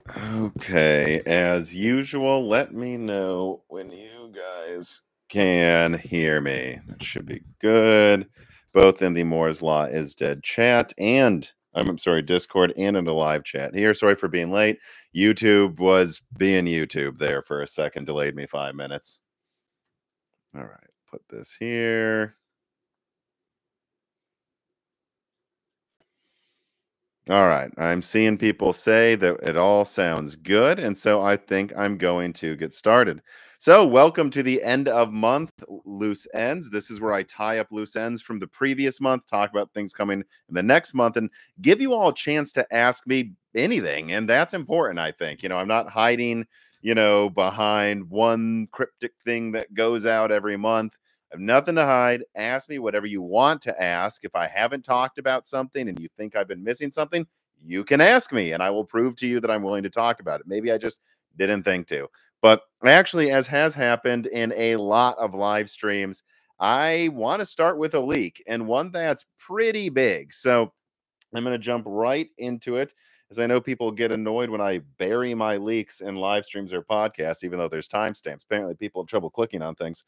Okay, as usual, let me know when you guys can hear me. That should be good. Both in the Moore's Law is Dead chat and I'm sorry, Discord and in the live chat here. Sorry for being late. YouTube was being YouTube there for a second, delayed me 5 minutes. All right, put this here. All right. I'm seeing people say that it all sounds good. And so I think I'm going to get started. So, welcome to the end of month loose ends. This is where I tie up loose ends from the previous month, talk about things coming in the next month, and give you all a chance to ask me anything. And that's important, I think. I'm not hiding, behind one cryptic thing that goes out every month. I have nothing to hide. Ask me whatever you want to ask. If I haven't talked about something and you think I've been missing something, you can ask me and I will prove to you that I'm willing to talk about it. Maybe I just didn't think to. But actually, as has happened in a lot of live streams, I want to start with a leak and one that's pretty big. So I'm going to jump right into it, as I know people get annoyed when I bury my leaks in live streams or podcasts, even though there's timestamps. Apparently, people have trouble clicking on things.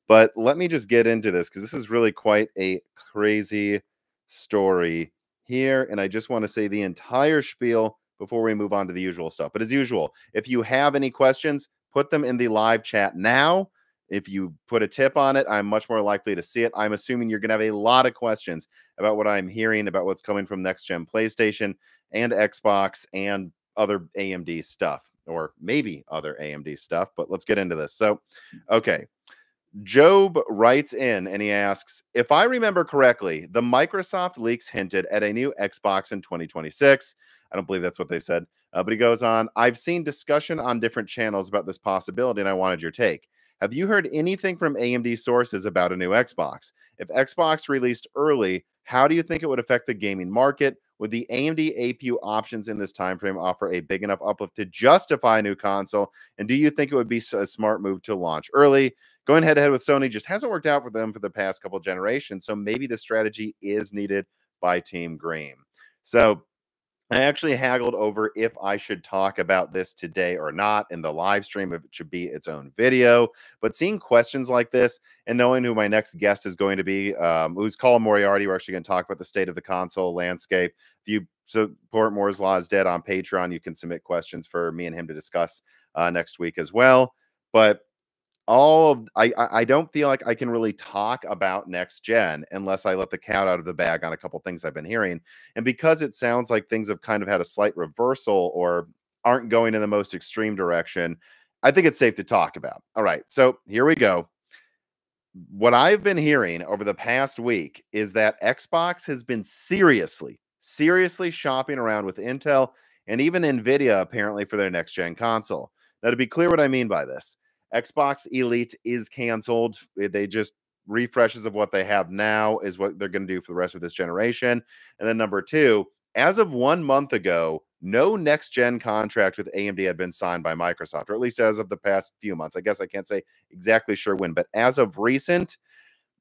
But let me just get into this because this is really quite a crazy story here. And I just want to say the entire spiel before we move on to the usual stuff. But as usual, if you have any questions, put them in the live chat now. If you put a tip on it, I'm much more likely to see it. I'm assuming you're going to have a lot of questions about what I'm hearing about what's coming from next gen PlayStation and Xbox and other AMD stuff, or maybe other AMD stuff. But let's get into this. So, okay. Job writes in and he asks, if I remember correctly, the Microsoft leaks hinted at a new Xbox in 2026. I don't believe that's what they said. But he goes on, I've seen discussion on different channels about this possibility, and I wanted your take. Have you heard anything from AMD sources about a new Xbox? If Xbox released early, how do you think it would affect the gaming market? Would the AMD APU options in this time frame offer a big enough uplift to justify a new console? And do you think it would be a smart move to launch early? Going head to head with Sony just hasn't worked out for them for the past couple generations. So maybe the strategy is needed by Team Green. So I actually haggled over if I should talk about this today or not in the live stream, if it should be its own video. But seeing questions like this and knowing who my next guest is going to be, who's Colin Moriarty, we're actually going to talk about the state of the console landscape. If you support Moore's Law is Dead on Patreon, you can submit questions for me and him to discuss next week as well. But I don't feel like I can really talk about next gen unless I let the cat out of the bag on a couple things I've been hearing. And because it sounds like things have kind of had a slight reversal or aren't going in the most extreme direction, I think it's safe to talk about. All right, so here we go. What I've been hearing over the past week is that Xbox has been seriously shopping around with Intel and even Nvidia apparently for their next gen console. Now, to be clear what I mean by this, Xbox Elite is canceled. They just refreshes of what they have now is what they're going to do for the rest of this generation. And then number two, as of 1 month ago, no next gen contract with AMD had been signed by Microsoft, or at least as of the past few months. I guess I can't say exactly sure when, but as of recent,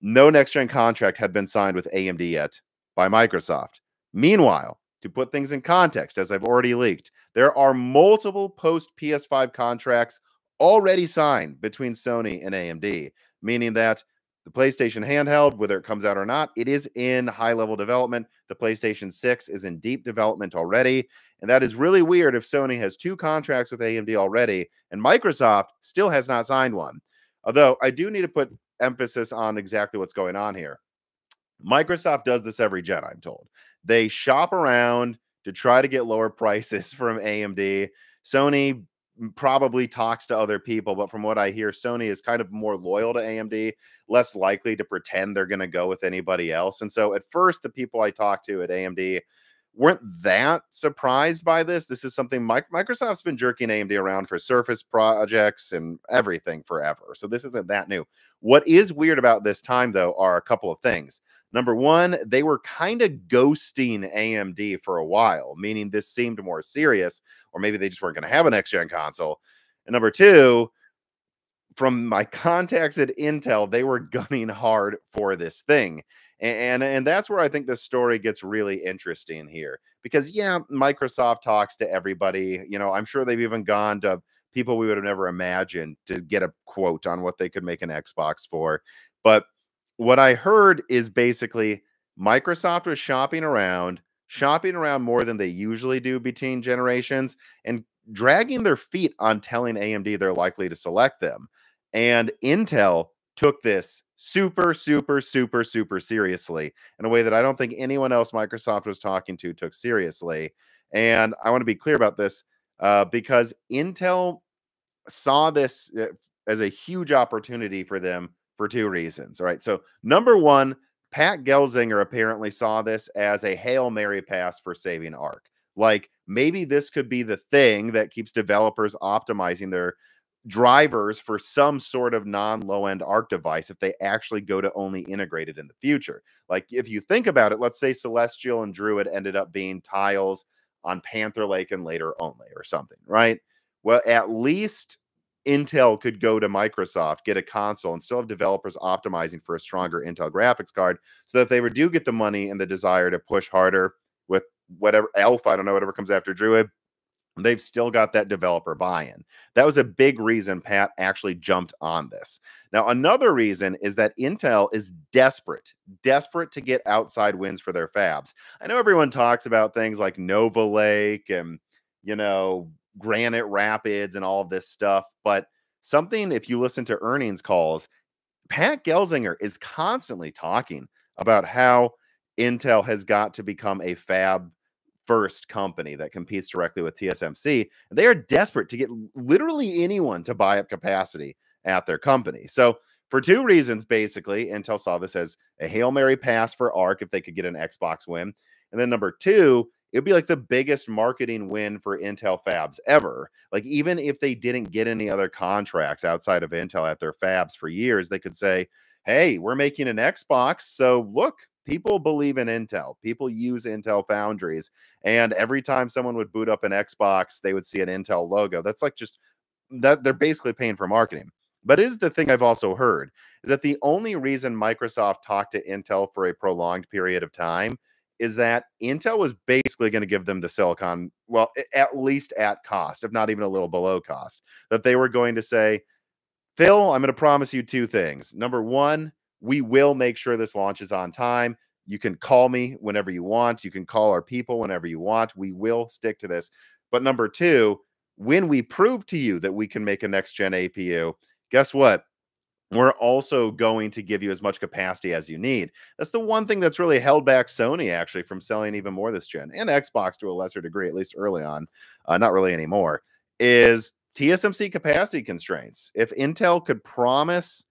no next gen contract had been signed with AMD yet by Microsoft. Meanwhile, to put things in context, as I've already leaked, there are multiple post PS5 contracts already signed between Sony and AMD, meaning that the PlayStation handheld, whether it comes out or not, it is in high level development. The PlayStation 6 is in deep development already. And that is really weird if Sony has two contracts with AMD already and Microsoft still has not signed one. Although I do need to put emphasis on exactly what's going on here. Microsoft does this every gen, I'm told. They shop around to try to get lower prices from AMD. Sony probably talks to other people, but from what I hear, Sony is kind of more loyal to AMD, less likely to pretend they're going to go with anybody else. And so at first, the people I talked to at AMD weren't that surprised by this. This is something Microsoft's been jerking AMD around for Surface projects and everything forever. So this isn't that new. What is weird about this time, though, are a couple of things. Number one, they were kind of ghosting AMD for a while, meaning this seemed more serious, or maybe they just weren't going to have a next gen console. And number two, from my contacts at Intel, they were gunning hard for this thing. And that's where I think this story gets really interesting here. Because yeah, Microsoft talks to everybody. I'm sure they've even gone to people we would have never imagined to get a quote on what they could make an Xbox for. But what I heard is basically Microsoft was shopping around more than they usually do between generations, and dragging their feet on telling AMD they're likely to select them. And Intel took this super, super, super, super seriously in a way that I don't think anyone else Microsoft was talking to took seriously. And I want to be clear about this because Intel saw this as a huge opportunity for them for two reasons. All right. So, number one, Pat Gelsinger apparently saw this as a Hail Mary pass for saving ARC. Like maybe this could be the thing that keeps developers optimizing their drivers for some sort of non-low end ARC device if they actually go to only integrated in the future. Like if you think about it, let's say Celestial and Druid ended up being tiles on Panther Lake and later only or something, right? Well, at least Intel could go to Microsoft, get a console, and still have developers optimizing for a stronger Intel graphics card so that if they do get the money and the desire to push harder with whatever Elf, I don't know, whatever comes after Druid, they've still got that developer buy-in. That was a big reason Pat actually jumped on this. Now, another reason is that Intel is desperate to get outside wins for their fabs. I know everyone talks about things like Nova Lake and, Granite Rapids and all of this stuff, but something, if you listen to earnings calls, Pat Gelsinger is constantly talking about how Intel has got to become a fab first company that competes directly with TSMC. They are desperate to get literally anyone to buy up capacity at their company. So, for two reasons, basically, Intel saw this as a Hail Mary pass for ARC if they could get an Xbox win. And then number two, it'd be like the biggest marketing win for Intel fabs ever. Like, even if they didn't get any other contracts outside of Intel at their fabs for years, they could say, hey, we're making an Xbox. So, look, people believe in Intel. People use Intel foundries. And every time someone would boot up an Xbox, they would see an Intel logo. That's like just that they're basically paying for marketing. But is the thing I've also heard is that the only reason Microsoft talked to Intel for a prolonged period of time is that Intel was basically going to give them the silicon, well, at least at cost, if not even a little below cost, that they were going to say, Phil, I'm going to promise you two things. Number one, we will make sure this launches on time. You can call me whenever you want. You can call our people whenever you want. We will stick to this. But number two, when we prove to you that we can make a next gen APU, guess what? We're also going to give you as much capacity as you need. That's the one thing that's really held back Sony actually from selling even more this gen, and Xbox to a lesser degree, at least early on, not really anymore, is TSMC capacity constraints. If Intel could promise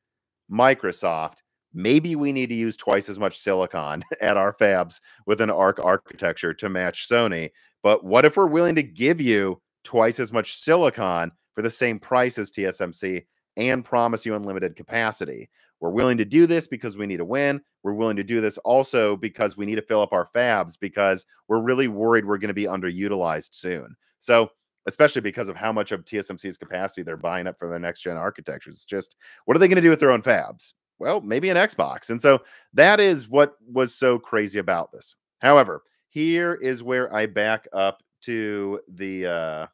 Microsoft, maybe we need to use twice as much silicon at our fabs with an ARC architecture to match Sony. But what if we're willing to give you twice as much silicon for the same price as TSMC and promise you unlimited capacity? We're willing to do this because we need a win. We're willing to do this also because we need to fill up our fabs because we're really worried we're going to be underutilized soon. So, especially because of how much of TSMC's capacity they're buying up for their next gen architectures. It's just, what are they going to do with their own fabs? Well, maybe an Xbox. And so that is what was so crazy about this. However, here is where I back up to the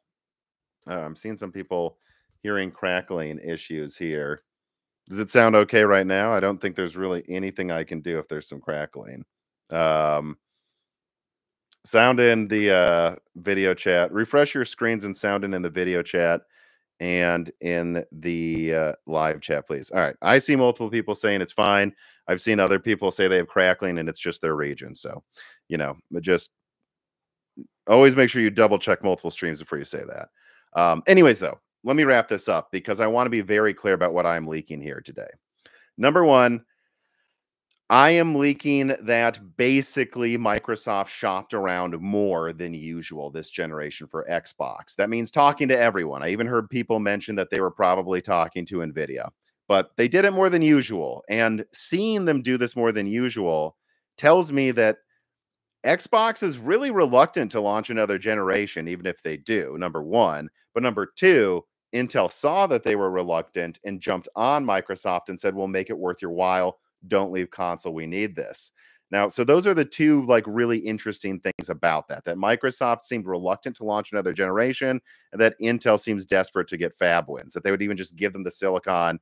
I'm seeing some people hearing crackling issues here. Does it sound okay right now? I don't think there's really anything I can do if there's some crackling. Um, Sound in the video chat. Refresh your screens and sound in the video chat and in the live chat, please. All right. I see multiple people saying it's fine. I've seen other people say they have crackling and it's just their region. So, just always make sure you double check multiple streams before you say that. Anyways, though, let me wrap this up because I want to be very clear about what I'm leaking here today. Number one, I am leaking that basically Microsoft shopped around more than usual this generation for Xbox. That means talking to everyone. I even heard people mention that they were probably talking to Nvidia, but they did it more than usual. And seeing them do this more than usual tells me that Xbox is really reluctant to launch another generation, even if they do, number one. But number two, Intel saw that they were reluctant and jumped on Microsoft and said, we'll make it worth your while. Don't leave console. We need this. Now, so those are the two like really interesting things about that. That Microsoft seemed reluctant to launch another generation, and that Intel seems desperate to get fab wins. That they would even just give them the silicon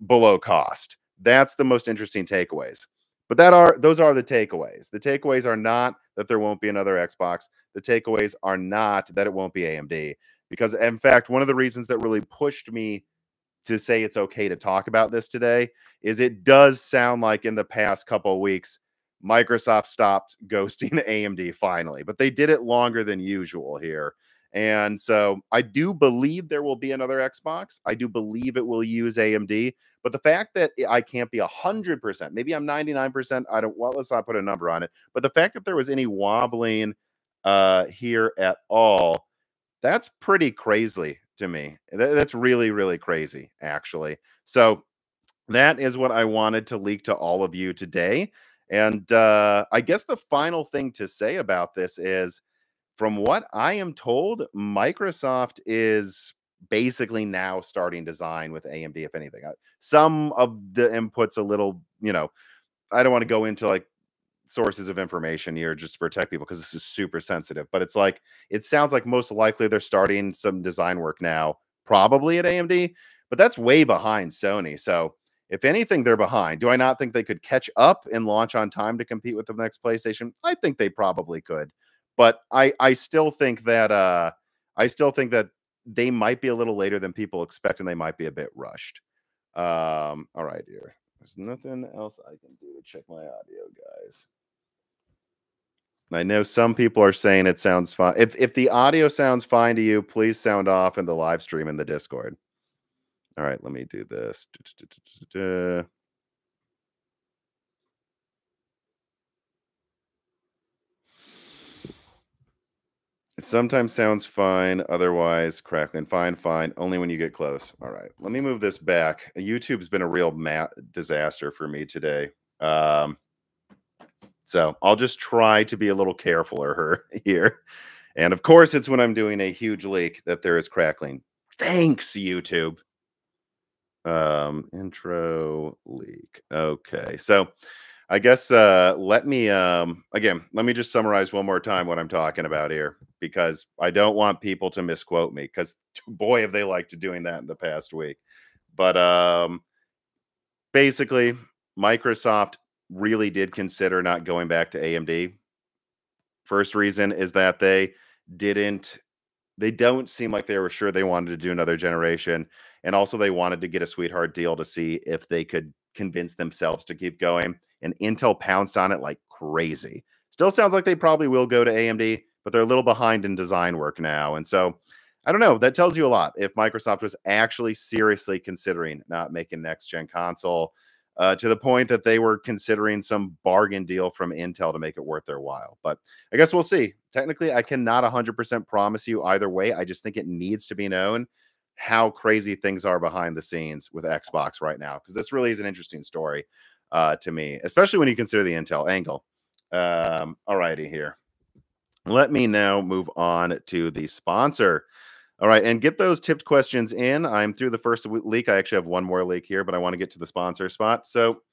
below cost. That's the most interesting takeaways. But those are the takeaways. The takeaways are not that there won't be another Xbox. The takeaways are not that it won't be AMD. Because in fact, one of the reasons that really pushed me to say it's okay to talk about this today is it does sound like in the past couple of weeks, Microsoft stopped ghosting AMD finally, but they did it longer than usual here. And so I do believe there will be another Xbox. I do believe it will use AMD, but the fact that I can't be 100%, maybe I'm 99%, I don't, well, let's not put a number on it, but the fact that there was any wobbling here at all, that's pretty crazy to me. That's really, really crazy, actually. So that is what I wanted to leak to all of you today. And I guess the final thing to say about this is, from what I am told, Microsoft is basically now starting design with AMD, if anything. Some of the inputs a little, I don't want to go into like sources of information here just to protect people because this is super sensitive. But it's like it sounds like most likely they're starting some design work now, probably at AMD, but that's way behind Sony. So if anything, they're behind. Do I not think they could catch up and launch on time to compete with the next PlayStation? I think they probably could, but I still think that they might be a little later than people expect, and they might be a bit rushed. All right, here. There's nothing else I can do to check my audio, guys. I know some people are saying it sounds fine. If the audio sounds fine to you, please sound off in the live stream in the Discord. All right, let me do this. It sometimes sounds fine, otherwise crackling. Fine, fine. Only when you get close. All right, let me move this back. YouTube's been a real disaster for me today. So I'll just try to be a little carefuler here. And of course, it's when I'm doing a huge leak that there is crackling. Thanks, YouTube. Intro leak. Okay. So I guess let me just summarize one more time what I'm talking about here, because I don't want people to misquote me, because boy have they liked to doing that in the past week. But basically, Microsoft really did consider not going back to AMD. First reason is that they don't seem like they were sure they wanted to do another generation. And also they wanted to get a sweetheart deal to see if they could convince themselves to keep going. And Intel pounced on it like crazy. Still sounds like they probably will go to AMD, but they're a little behind in design work now. And so I don't know. That tells you a lot. If Microsoft was actually seriously considering not making next gen console, to the point that they were considering some bargain deal from Intel to make it worth their while. But I guess we'll see. Technically, I cannot 100% promise you either way. I just think it needs to be known how crazy things are behind the scenes with Xbox right now, because this really is an interesting story to me, especially when you consider the Intel angle. All righty here. Let me now move on to the sponsor. All right, and get those tipped questions in. I'm through the first leak. I actually have one more leak here, but I want to get to the sponsor spot. So,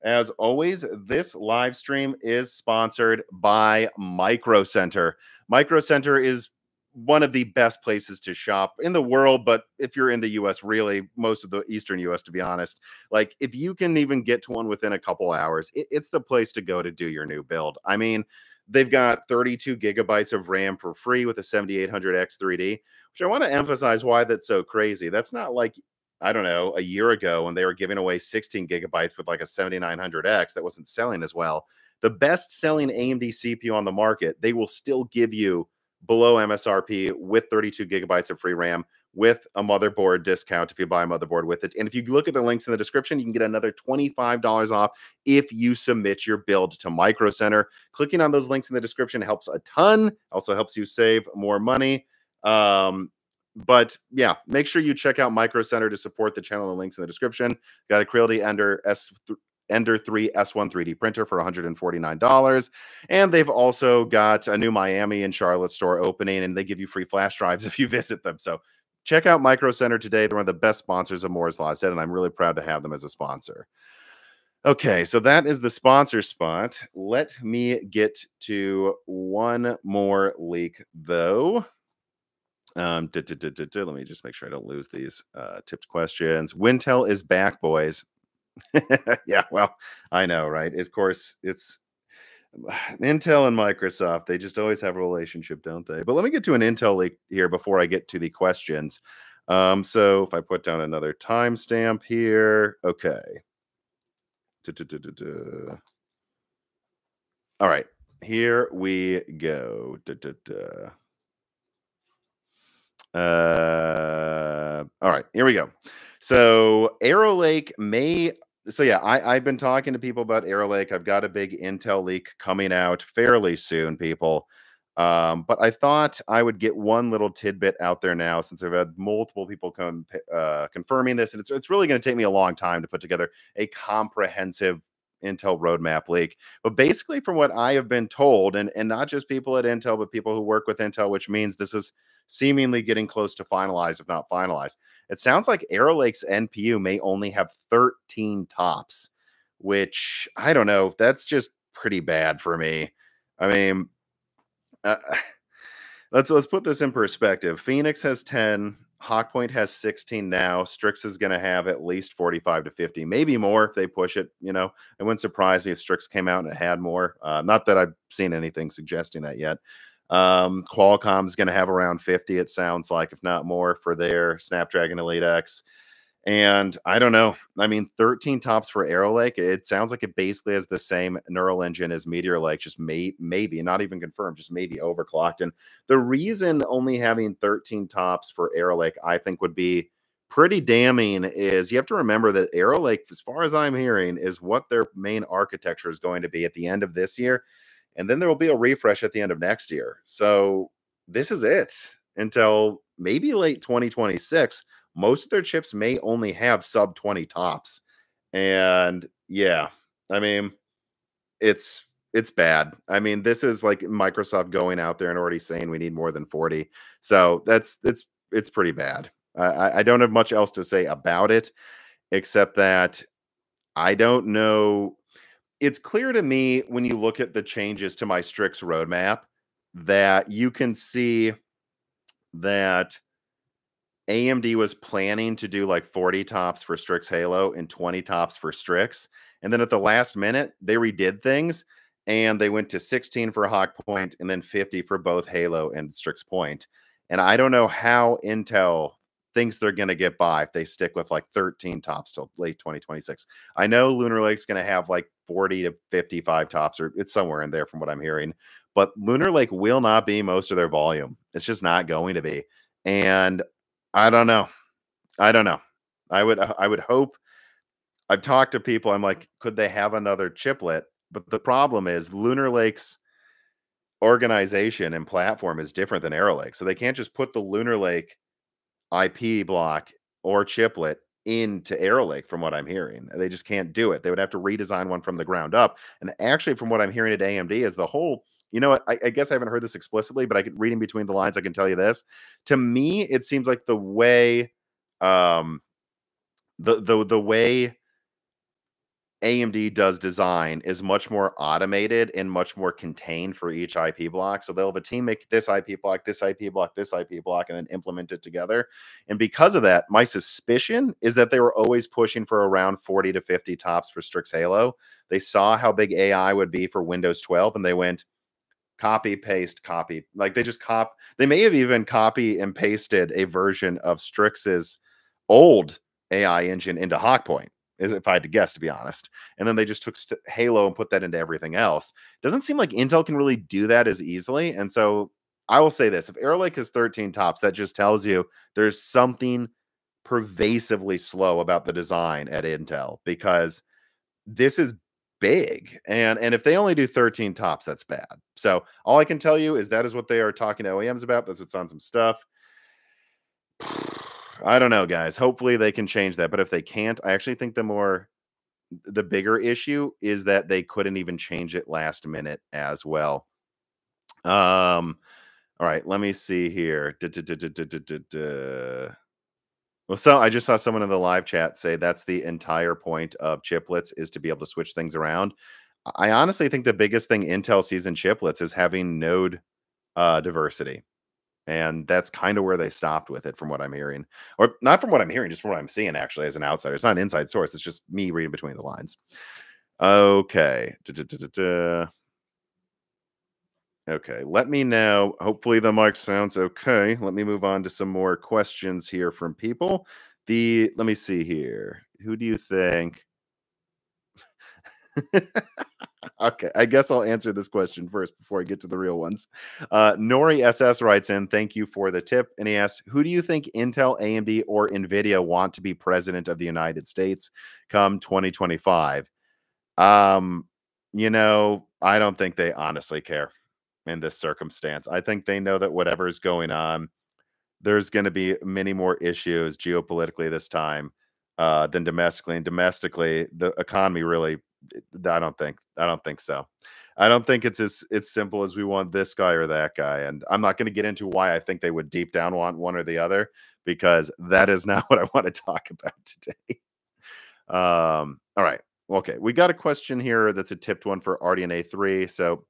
as always, this live stream is sponsored by Micro Center. Micro Center is one of the best places to shop in the world, but if you're in the US, really most of the Eastern US, to be honest, like if you can even get to one within a couple hours, it's the place to go to do your new build. I mean, they've got 32 gigabytes of RAM for free with a 7800X 3D, which I want to emphasize why that's so crazy. That's not like, I don't know, a year ago when they were giving away 16 gigabytes with like a 7900X that wasn't selling as well. The best selling AMD CPU on the market, they will still give you below MSRP with 32 gigabytes of free RAM with a motherboard discount if you buy a motherboard with it. And if you look at the links in the description, you can get another $25 off if you submit your build to Micro Center. Clicking on those links in the description helps a ton. Also helps you save more money. But yeah, make sure you check out Micro Center to support the channel. The links in the description. Got a Creality Ender 3 S1 3D printer for $149. And they've also got a new Miami and Charlotte store opening, and they give you free flash drives if you visit them. So check out Micro Center today. They're one of the best sponsors of Moore's Law, and I'm really proud to have them as a sponsor. Okay, so that is the sponsor spot. Let me get to one more leak, though. Let me just make sure I don't lose these tipped questions. Wintel is back, boys. Yeah, well, I know, right? Of course, it's Intel and Microsoft. They just always have a relationship, don't they? But let me get to an Intel leak here before I get to the questions. So if I put down another timestamp here, okay. Du-du-du-du-du. All right, here we go. All right, here we go. So Arrow Lake may. So yeah, I've been talking to people about Arrow Lake. I've got a big Intel leak coming out fairly soon, people. But I thought I would get one little tidbit out there now, since I've had multiple people confirming this, and it's really going to take me a long time to put together a comprehensive Intel roadmap leak. But basically, from what I have been told, and not just people at Intel, but people who work with Intel, which means this is seemingly getting close to finalized, if not finalized. It sounds like Arrow Lake's NPU may only have 13 tops, which I don't know. That's just pretty bad for me. I mean, uh, let's put this in perspective. Phoenix has 10. Hawkpoint has 16 now. Strix is going to have at least 45 to 50, maybe more if they push it. It wouldn't surprise me if Strix came out and it had more. Not that I've seen anything suggesting that yet. Qualcomm's going to have around 50, it sounds like, if not more, for their Snapdragon Elite X. And I don't know. I mean, 13 tops for Arrow Lake. It sounds like it basically has the same neural engine as Meteor Lake, just maybe, not even confirmed, just maybe overclocked. And the reason only having 13 tops for Arrow Lake, I think, would be pretty damning is you have to remember that Arrow Lake, as far as I'm hearing, is what their main architecture is going to be at the end of this year. And then there will be a refresh at the end of next year. So this is it until maybe late 2026. Most of their chips may only have sub 20 tops. And yeah, I mean, it's bad. I mean, this is like Microsoft going out there and already saying we need more than 40. So it's pretty bad. I don't have much else to say about it, except that I don't know. It's clear to me when you look at the changes to my Strix roadmap that you can see that AMD was planning to do like 40 tops for Strix Halo and 20 tops for Strix. And then at the last minute, they redid things and they went to 16 for Hawk Point and then 50 for both Halo and Strix Point. And I don't know how Intel thinks they're going to get by if they stick with like 13 tops till late 2026. I know Lunar Lake's going to have like 40 to 55 tops, or it's somewhere in there from what I'm hearing. But Lunar Lake will not be most of their volume. It's just not going to be. And I don't know. I don't know. I would hope. I've talked to people. I'm like, could they have another chiplet? But the problem is Lunar Lake's organization and platform is different than Arrow Lake. So they can't just put the Lunar Lake IP block or chiplet into Arrow Lake, from what I'm hearing. They just can't do it. They would have to redesign one from the ground up. And actually, from what I'm hearing at AMD, is the whole, you know what? I guess I haven't heard this explicitly, but I could read in between the lines. I can tell you this. To me, it seems like the way the way AMD does design is much more automated and much more contained for each IP block. So they'll have a team make this IP block, this IP block, this IP block, and then implement it together. And because of that, my suspicion is that they were always pushing for around 40 to 50 tops for Strix Halo. They saw how big AI would be for Windows 12, and they went copy, paste, copy. Like they may have even copy and pasted a version of Strix's old AI engine into Hawkpoint, is if I had to guess, to be honest. And then they just took Halo and put that into everything else. Doesn't seem like Intel can really do that as easily. And so I will say this: if Arrow Lake has 13 tops, that just tells you there's something pervasively slow about the design at Intel, because this is big. And if they only do 13 tops, that's bad. So all I can tell you is that is what they are talking to OEMs about. That's what's on some stuff. I don't know, guys. Hopefully they can change that. But if they can't, I actually think the bigger issue is that they couldn't even change it last minute as well. All right, let me see here. Well, so I just saw someone in the live chat say that's the entire point of chiplets is to be able to switch things around. I honestly think the biggest thing Intel sees in chiplets is having node diversity. And that's kind of where they stopped with it from what I'm hearing. Or not from what I'm hearing, just from what I'm seeing actually as an outsider. It's not an inside source. It's just me reading between the lines. Okay. Okay. Let me know. Hopefully the mic sounds okay. Let me move on to some more questions here from people. Let me see here. Who do you think? Okay, I guess I'll answer this question first before I get to the real ones. Nori SS writes in, thank you for the tip. And he asks, who do you think Intel, AMD, or Nvidia want to be president of the United States come 2025? Um, I don't think they honestly care in this circumstance. I think they know that whatever is going on, there's going to be many more issues geopolitically this time than domestically. And domestically, the economy really, I don't think so. I don't think it's simple as we want this guy or that guy. And I'm not going to get into why I think they would deep down want one or the other because that is not what I want to talk about today. All right. Okay, we got a question here that's a tipped one for RDNA 3. So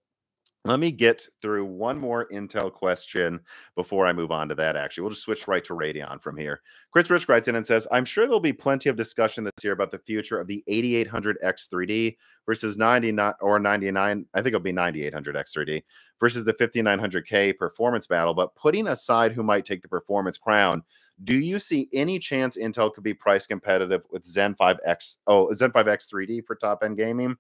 let me get through one more Intel question before I move on to that. Actually, we'll just switch right to Radeon from here. Chris Rich writes in and says, I'm sure there'll be plenty of discussion this year about the future of the 8800X 3D versus 99 or 99. I think it'll be 9800X 3D versus the 5900K performance battle. But putting aside who might take the performance crown, do you see any chance Intel could be price competitive with Zen 5X? Oh, Zen 5X 3D for top end gaming?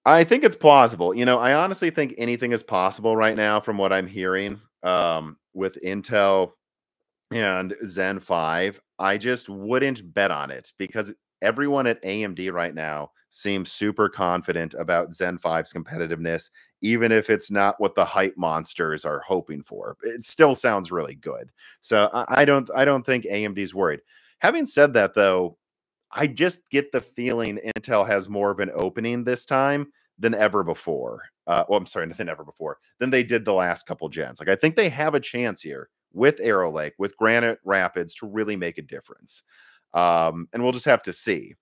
I think it's plausible. I honestly think anything is possible right now from what I'm hearing with Intel and Zen 5. I just wouldn't bet on it because everyone at AMD right now seems super confident about Zen 5's competitiveness, even if it's not what the hype monsters are hoping for. It still sounds really good. So I don't think AMD's worried. Having said that, though, I just get the feeling Intel has more of an opening this time than ever before. Well, I'm sorry, than ever before, than they did the last couple gens. Like, I think they have a chance here with Arrow Lake, with Granite Rapids to really make a difference. And we'll just have to see.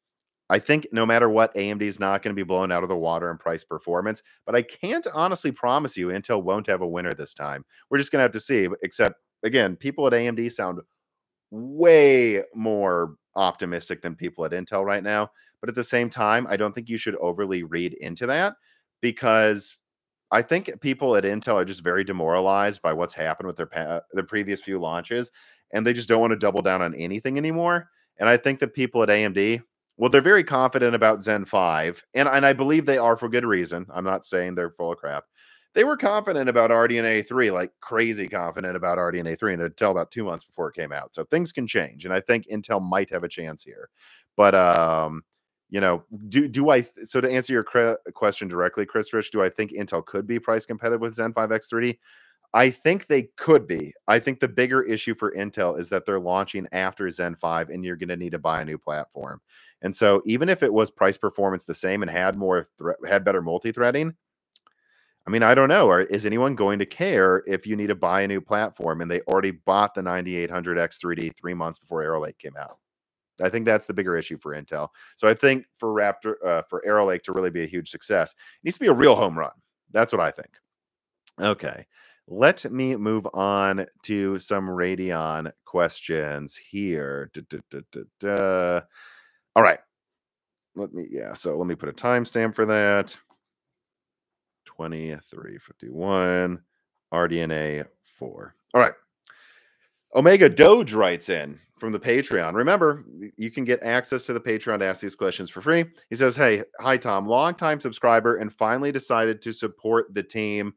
I think no matter what, AMD is not going to be blown out of the water in price performance, but I can't honestly promise you Intel won't have a winner this time. We're just going to have to see. Except, again, people at AMD sound way more optimistic than people at Intel right now. But at the same time, I don't think you should overly read into that because I think people at Intel are just very demoralized by what's happened with their previous few launches, and they just don't want to double down on anything anymore. And I think that people at AMD, well, they're very confident about Zen 5, and I believe they are for good reason. I'm not saying they're full of crap. They were confident about RDNA 3, like crazy confident about RDNA 3, and until about 2 months before it came out. So things can change, and I think Intel might have a chance here. But do I? So to answer your question directly, Chris Rich, do I think Intel could be price competitive with Zen 5X 3D? I think they could be. I think the bigger issue for Intel is that they're launching after Zen 5, and you're going to need to buy a new platform. And so even if it was price performance the same and had had better multi-threading, I mean, I don't know. Or is anyone going to care if you need to buy a new platform and they already bought the 9800X 3D 3 months before Arrow Lake came out? I think that's the bigger issue for Intel. So I think for Arrow Lake to really be a huge success, it needs to be a real home run. That's what I think. Okay. Let me move on to some Radeon questions here. All right. So let me put a timestamp for that. 2351 RDNA 4. All right. Omega Doge writes in from the Patreon. Remember, you can get access to the Patreon to ask these questions for free. He says, hey, hi, Tom, longtime subscriber and finally decided to support the team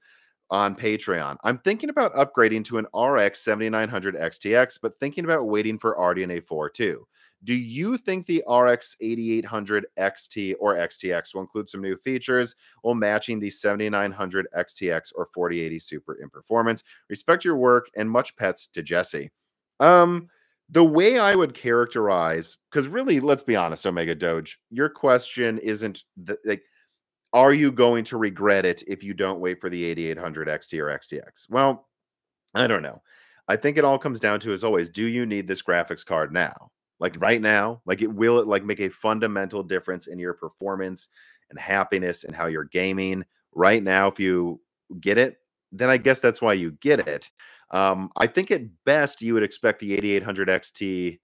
on Patreon. I'm thinking about upgrading to an RX 7900 XTX, but thinking about waiting for RDNA 4 too. Do you think the RX 8800 XT or XTX will include some new features while matching the 7900 XTX or 4080 Super in performance? Respect your work and much pets to Jesse. The way I would characterize, because really, let's be honest, Omega Doge, your question isn't like, are you going to regret it if you don't wait for the 8800 XT or XTX? Well, I don't know. I think it all comes down to, as always, do you need this graphics card now? Like right now? Like will it like make a fundamental difference in your performance and happiness and how you're gaming right now? If you get it, then I guess that's why you get it. I think at best you would expect the 8800 XT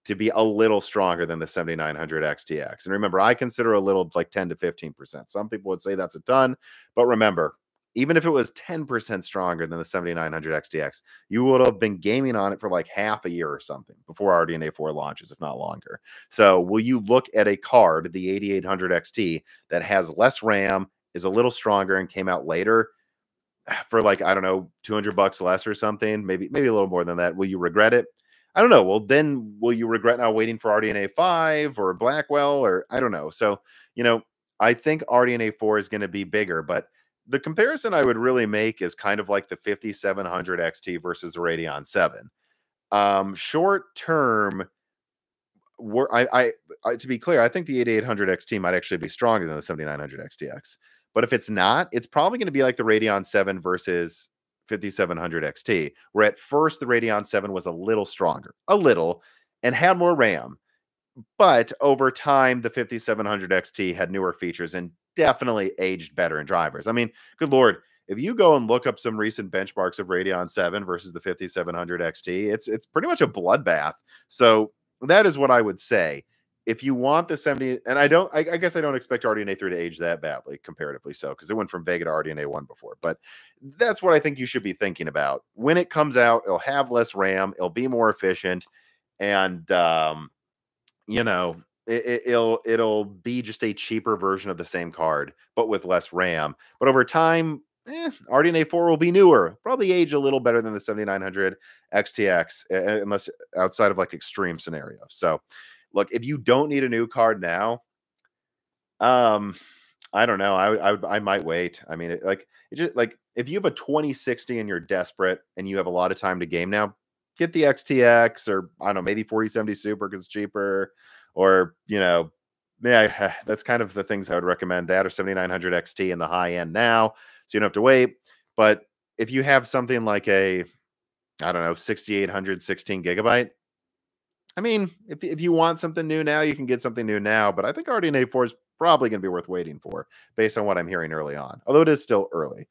to be a little stronger than the 7900 XTX. And remember, I consider a little like 10 to 15%. Some people would say that's a ton, but remember, even if it was 10% stronger than the 7900 XTX, you would have been gaming on it for like half a year or something before RDNA 4 launches, if not longer. So, will you look at a card, the 8800 XT, that has less RAM, is a little stronger, and came out later for like, I don't know, $200 less or something, maybe a little more than that? Will you regret it? I don't know. Well, then will you regret now waiting for RDNA 5 or Blackwell, or I don't know. So, I think RDNA 4 is going to be bigger, but the comparison I would really make is kind of like the 5700 XT versus the Radeon 7. Short term, to be clear, I think the 8800 XT might actually be stronger than the 7900 XTX. But if it's not, it's probably going to be like the Radeon 7 versus 5700 XT, where at first the Radeon 7 was a little stronger, and had more RAM. But over time, the 5700 XT had newer features and definitely aged better in drivers. I mean, good Lord, if you go and look up some recent benchmarks of Radeon 7 versus the 5700 XT, it's pretty much a bloodbath. So that is what I would say. If you want the 70, and I guess I don't expect RDNA 3 to age that badly, comparatively so, because it went from Vega to RDNA 1 before. But that's what I think you should be thinking about. When it comes out, it'll have less RAM, it'll be more efficient, and it'll be just a cheaper version of the same card, but with less RAM. But over time, RDNA 4 will be newer, probably age a little better than the 7900 XTX, unless outside of like extreme scenarios. So, look, if you don't need a new card now, I don't know. I might wait. I mean, it just like if you have a 2060 and you're desperate and you have a lot of time to game now, get the XTX, or I don't know, maybe 4070 Super because it's cheaper, or yeah, that's kind of the things I would recommend. That or 7900 XT in the high end now, so you don't have to wait. But if you have something like a, I don't know, 6800 16 gigabyte, I mean, if you want something new now, you can get something new now. But I think RDNA 4 is probably going to be worth waiting for, based on what I'm hearing early on. Although it is still early.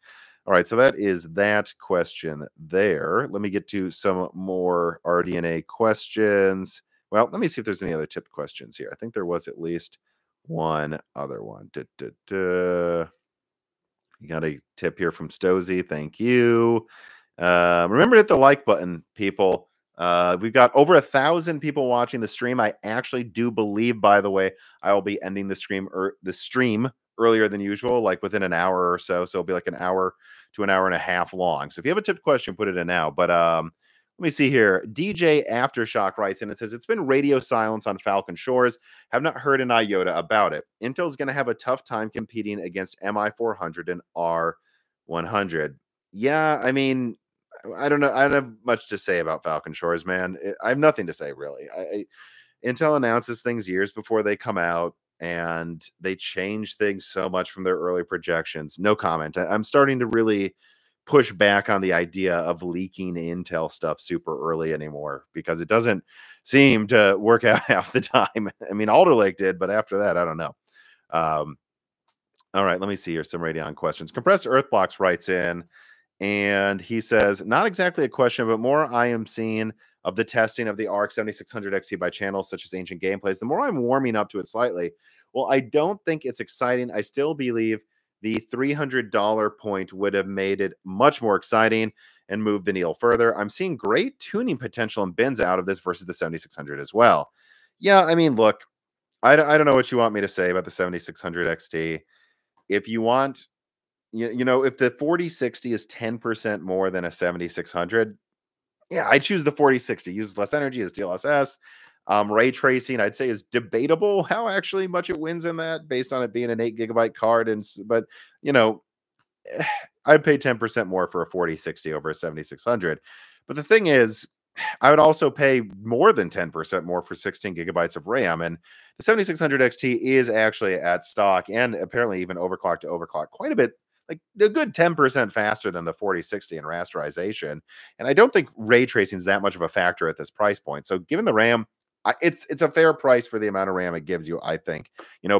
All right, so that is that question there. Let me get to some more RDNA questions. Well, let me see if there's any other tipped questions here. I think there was at least one other one. You got a tip here from Stozy. Thank you. Remember to hit the like button, people. We've got over 1,000 people watching the stream. I actually do believe, by the way, I will be ending the stream earlier than usual, like within an hour or so. So it'll be like an hour to an hour and a half long. So if you have a tipped question, put it in now. But let me see here. DJ Aftershock writes in and says, it's been radio silence on Falcon Shores. Have not heard an iota about it. Intel's going to have a tough time competing against MI400 and R100. Yeah, I mean, I don't know. I don't have much to say about Falcon Shores, man. I have nothing to say, really. Intel announces things years before they come out, and they change things so much from their early projections. No comment. I'm starting to really push back on the idea of leaking Intel stuff super early anymore, because it doesn't seem to work out half the time. I mean, Alder Lake did, but after that, I don't know. All right, let me see here. Some Radeon questions. Compressed Earthblocks writes in, and he says, not exactly a question, but more I am seeing of the testing of the RX 7600 XT by channels such as Ancient Gameplays, the more I'm warming up to it slightly. Well, I don't think it's exciting. I still believe the $300 point would have made it much more exciting and moved the needle further. I'm seeing great tuning potential and bins out of this versus the 7600 as well. Yeah, I mean, look, I don't know what you want me to say about the 7600 XT. If you want, if the 4060 is 10% more than a 7600, yeah, I choose the 4060. Uses less energy as DLSS. Ray tracing, I'd say, is debatable how actually much it wins in that, based on it being an 8 gigabyte card. But I'd pay 10% more for a 4060 over a 7600. But the thing is, I would also pay more than 10% more for 16 gigabytes of RAM. And the 7600 XT is actually at stock, and apparently even overclocked to overclock quite a bit, like a good 10% faster than the 4060 in rasterization. And I don't think ray tracing is that much of a factor at this price point. So given the RAM, it's a fair price for the amount of RAM it gives you, I think.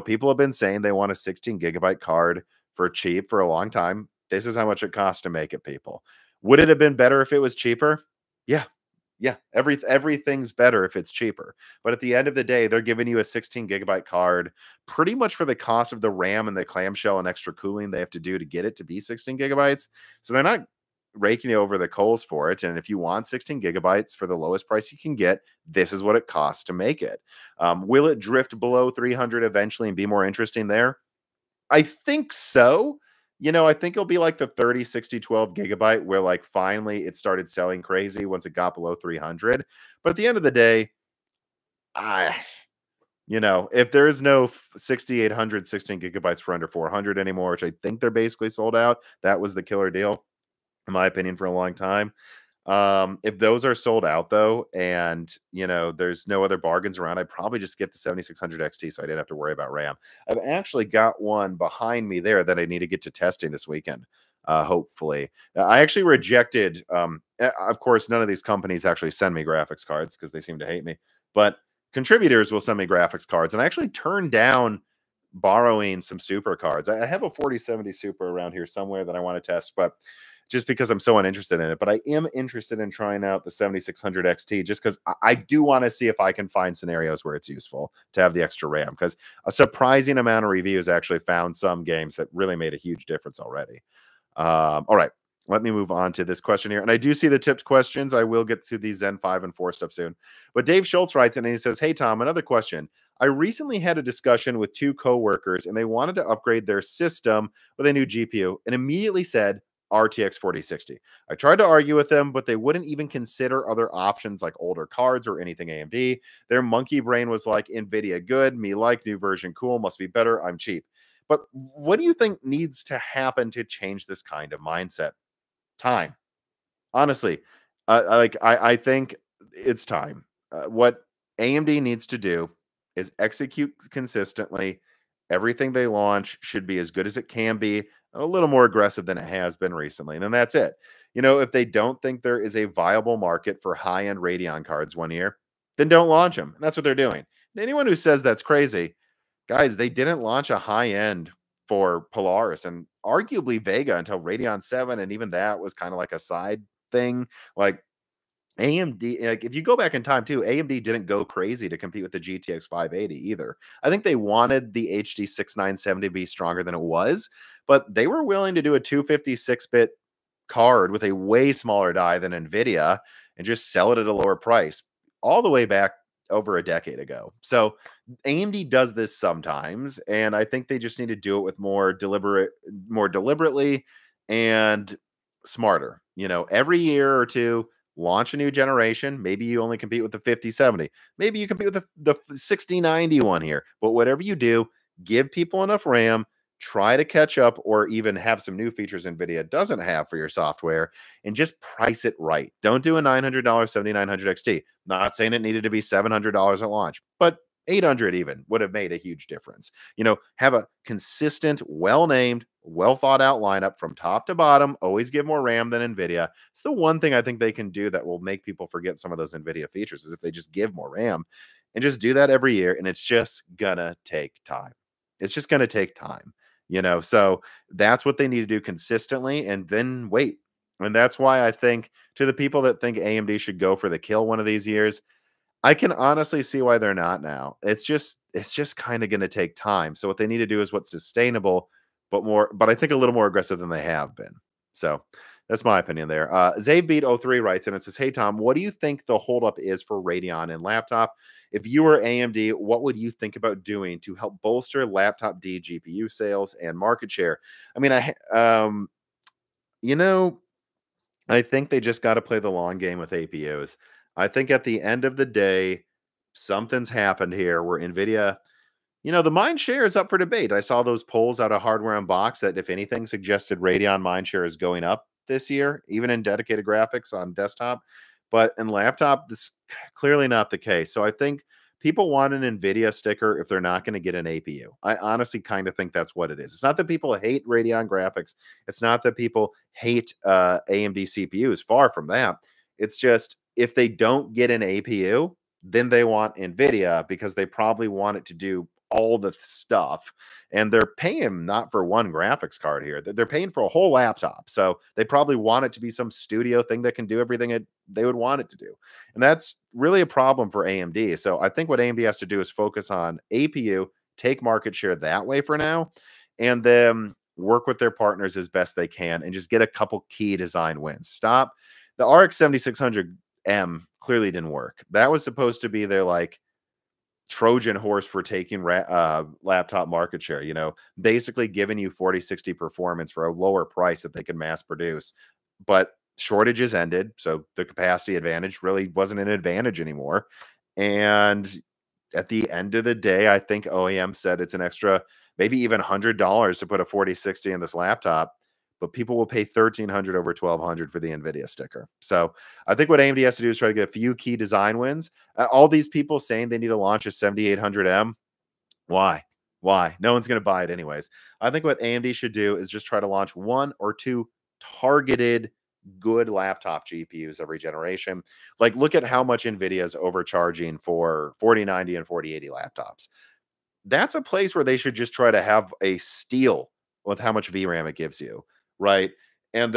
People have been saying they want a 16 gigabyte card for cheap for a long time. This is how much it costs to make it, people. Would it have been better if it was cheaper? Yeah. Yeah. Everything's better if it's cheaper. But at the end of the day, they're giving you a 16 gigabyte card pretty much for the cost of the RAM and the clamshell and extra cooling they have to do to get it to be 16 gigabytes. So they're not raking you over the coals for it. And if you want 16 gigabytes for the lowest price you can get, this is what it costs to make it. Will it drift below 300 eventually and be more interesting there? I think so. I think it'll be like the 30, 60, 12 gigabyte where like finally it started selling crazy once it got below 300. But at the end of the day, I, if there is no 6,800 16 gigabytes for under 400 anymore, which I think they're basically sold out, that was the killer deal, in my opinion, for a long time. If those are sold out though, and there's no other bargains around, I'd probably just get the 7600 XT so I didn't have to worry about RAM. I've actually got one behind me there that I need to get to testing this weekend. Hopefully. I actually rejected, of course, none of these companies actually send me graphics cards because they seem to hate me, but contributors will send me graphics cards, and I actually turned down borrowing some super cards. I have a 4070 Super around here somewhere that I want to test, but just because I'm so uninterested in it. But I am interested in trying out the 7600 XT just because I do want to see if I can find scenarios where it's useful to have the extra RAM, because a surprising amount of reviews actually found some games that really made a huge difference already. All right, let me move on to this question here. And I do see the tipped questions. I will get to the Zen 5 and 4 stuff soon. But Dave Schultz writes in and he says, "Hey, Tom, another question. I recently had a discussion with two coworkers and they wanted to upgrade their system with a new GPU and immediately said RTX 4060. I tried to argue with them, but they wouldn't even consider other options like older cards or anything AMD. Their monkey brain was like, Nvidia good, me like, new version cool, must be better, I'm cheap." But what do you think needs to happen to change this kind of mindset? Time. Honestly, I think it's time. What AMD needs to do is execute consistently. Everything they launch should be as good as it can be, a little more aggressive than it has been recently. And then that's it. If they don't think there is a viable market for high-end Radeon cards one year, then don't launch them. And that's what they're doing. And anyone who says that's crazy, guys, they didn't launch a high-end for Polaris and arguably Vega until Radeon 7, and even that was kind of like a side thing. Like AMD, like if you go back in time too, AMD didn't go crazy to compete with the GTX 580 either. I think they wanted the HD 6970 to be stronger than it was, but they were willing to do a 256-bit card with a way smaller die than Nvidia and just sell it at a lower price all the way back over a decade ago. So AMD does this sometimes, and I think they just need to do it with more deliberately and smarter. Every year or two, launch a new generation. Maybe you only compete with the 5070. Maybe you compete with the 6090 one here. But whatever you do, give people enough RAM, try to catch up, or even have some new features NVIDIA doesn't have for your software, and just price it right. Don't do a $900 7900 XT. Not saying it needed to be $700 at launch, but 800 even would have made a huge difference. Have a consistent, well-named, well-thought-out lineup from top to bottom. Always give more RAM than NVIDIA. It's the one thing I think they can do that will make people forget some of those NVIDIA features, is if they just give more RAM and just do that every year. And it's just gonna take time. It's just gonna take time. So that's what they need to do consistently, and then wait. And that's why I think, to the people that think AMD should go for the kill one of these years, I can honestly see why they're not now. It's just kind of going to take time. So what they need to do is what's sustainable, but I think a little more aggressive than they have been. So that's my opinion there. Zabeat03 writes, and it says, "Hey, Tom, what do you think the holdup is for Radeon and laptop? If you were AMD, what would you think about doing to help bolster laptop D GPU sales and market share?" I mean, you know, I think they just got to play the long game with APUs. I think at the end of the day, something's happened here where NVIDIA, the mind share is up for debate. I saw those polls out of Hardware Unboxed that, if anything, suggested Radeon mind share is going up this year, even in dedicated graphics on desktop. But in laptop, this is clearly not the case. So I think people want an Nvidia sticker if they're not going to get an APU. I honestly kind of think that's what it is. It's not that people hate Radeon graphics. It's not that people hate AMD CPUs. Far from that. It's just if they don't get an APU, then they want Nvidia because they probably want it to do all the stuff. And they're paying not for one graphics card here. They're paying for a whole laptop. So they probably want it to be some studio thing that can do everything they would want it to do. And that's really a problem for AMD. So I think what AMD has to do is focus on APU, take market share that way for now, and then work with their partners as best they can and just get a couple key design wins. Stop. The RX 7600M clearly didn't work. That was supposed to be their like Trojan horse for taking laptop market share, basically giving you 4060 performance for a lower price that they can mass produce. But shortages ended, so the capacity advantage really wasn't an advantage anymore. And at the end of the day, I think OEM said it's an extra, maybe even $100 to put a 4060 in this laptop, but people will pay $1,300 over $1,200 for the Nvidia sticker. So I think what AMD has to do is try to get a few key design wins. All these people saying they need to launch a 7800M, why? Why? No one's going to buy it anyways. I think what AMD should do is just try to launch one or two targeted good laptop GPUs every generation. Like, look at how much Nvidia is overcharging for 4090 and 4080 laptops. That's a place where they should just try to have a steal with how much VRAM it gives you, right? And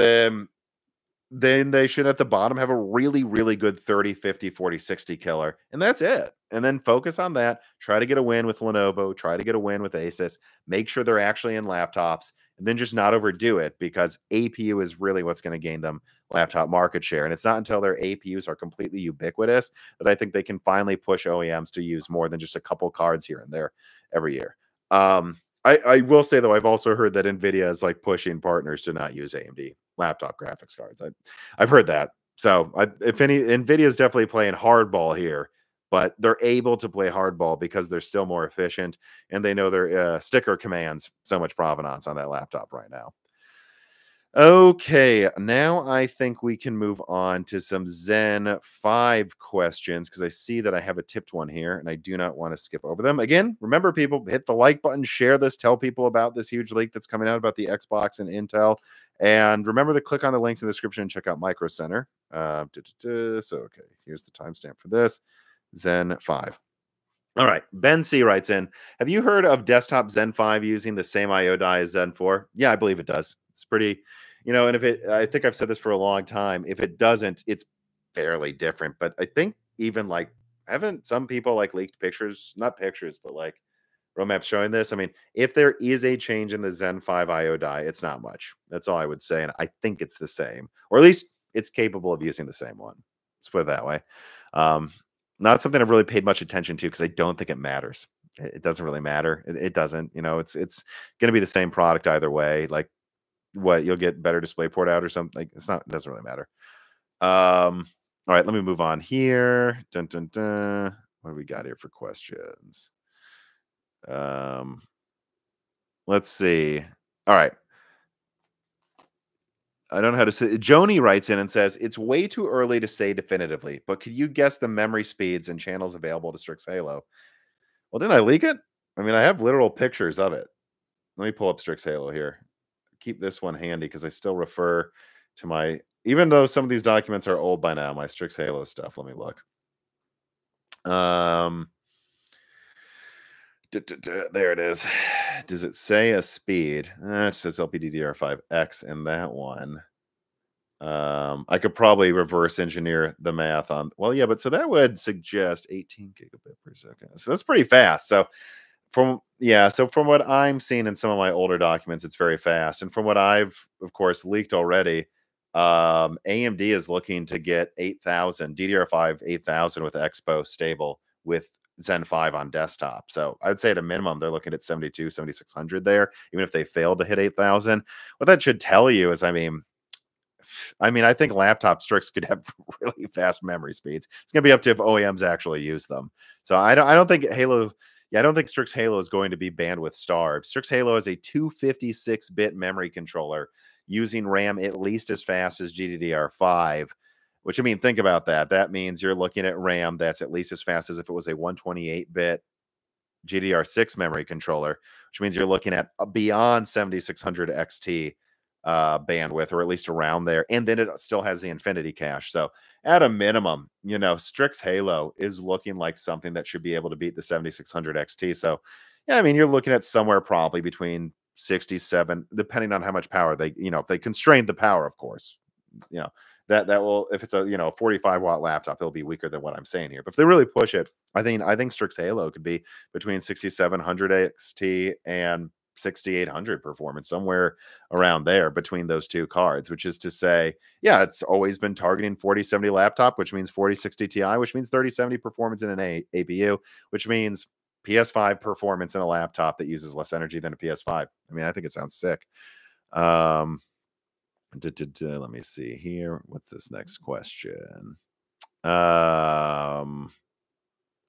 then they should at the bottom have a really, really good 30, 50, 40, 60 killer. And that's it. And then focus on that. Try to get a win with Lenovo. Try to get a win with Asus. Make sure they're actually in laptops. And then just not overdo it because APU is really what's going to gain them laptop market share. And it's not until their APUs are completely ubiquitous that I think they can finally push OEMs to use more than just a couple cards here and there every year. I will say, though, I've also heard that NVIDIA is like pushing partners to not use AMD laptop graphics cards. I've heard that. So if any, NVIDIA is definitely playing hardball here, but they're able to play hardball because they're still more efficient and they know their sticker commands so much provenance on that laptop right now. Okay, now I think we can move on to some Zen 5 questions because I see that I have a tipped one here and I do not want to skip over them. Again, remember, people, hit the like button, share this, tell people about this huge leak that's coming out about the Xbox and Intel. And remember to click on the links in the description and check out Micro Center. So, okay, here's the timestamp for this. Zen 5. All right, Ben C writes in, have you heard of desktop Zen 5 using the same I/O die as Zen 4? Yeah, I believe it does. It's pretty, and if it, I think I've said this for a long time, if it doesn't, it's fairly different. But I think even like, haven't some people like leaked pictures, not pictures, but like roadmaps showing this? I mean, if there is a change in the Zen 5 I/O die, it's not much. That's all I would say. And I think it's the same, or at least it's capable of using the same one. Let's put it that way. Not something I've really paid much attention to because I don't think it matters. It doesn't really matter. It doesn't. It's going to be the same product either way. Like, what, you'll get better DisplayPort out or something? Like, it doesn't really matter. All right, let me move on here. Dun, dun, dun. What do we got here for questions? Let's see. All right. I don't know how to say. Joni writes in and says, it's way too early to say definitively, but could you guess the memory speeds and channels available to Strix Halo? Well, didn't I leak it? I mean, I have literal pictures of it. Let me pull up Strix Halo here. Keep this one handy because I still refer to my, even though some of these documents are old by now, my Strix Halo stuff. Let me look. There it is. Does it say a speed? It says LPDDR5X in that one. I could probably reverse engineer the math on, well, yeah, but so that would suggest 18 gigabit per second. So that's pretty fast. So from what I'm seeing in some of my older documents, it's very fast. And from what I've, of course, leaked already, AMD is looking to get 8000 DDR5 8000 with Expo stable with Zen 5 on desktop. So I'd say at a minimum, they're looking at 7600 there, even if they fail to hit 8000. What that should tell you is, I mean, I think laptop Strix could have really fast memory speeds. It's going to be up to if OEMs actually use them. So I don't think Halo. Yeah, I don't think Strix Halo is going to be bandwidth starved. Strix Halo is a 256-bit memory controller using RAM at least as fast as GDDR5. which, I mean, think about that. That means you're looking at RAM that's at least as fast as if it was a 128-bit GDR6 memory controller, which means you're looking at beyond 7600 XT bandwidth, or at least around there. And then it still has the infinity cache. So at a minimum, Strix Halo is looking like something that should be able to beat the 7600 XT. So yeah, I mean, you're looking at somewhere probably between 67, depending on how much power they, if they constrain the power, of course, you know, that will, if it's a 45-watt laptop, it'll be weaker than what I'm saying here. But if they really push it, I think Strix Halo could be between 6700 XT and 6800 performance, somewhere around there between those two cards, which is to say, yeah, it's always been targeting 4070 laptop, which means 4060 Ti, which means 3070 performance in an APU, which means PS5 performance in a laptop that uses less energy than a PS5. I mean, I think it sounds sick. Let me see here. What's this next question?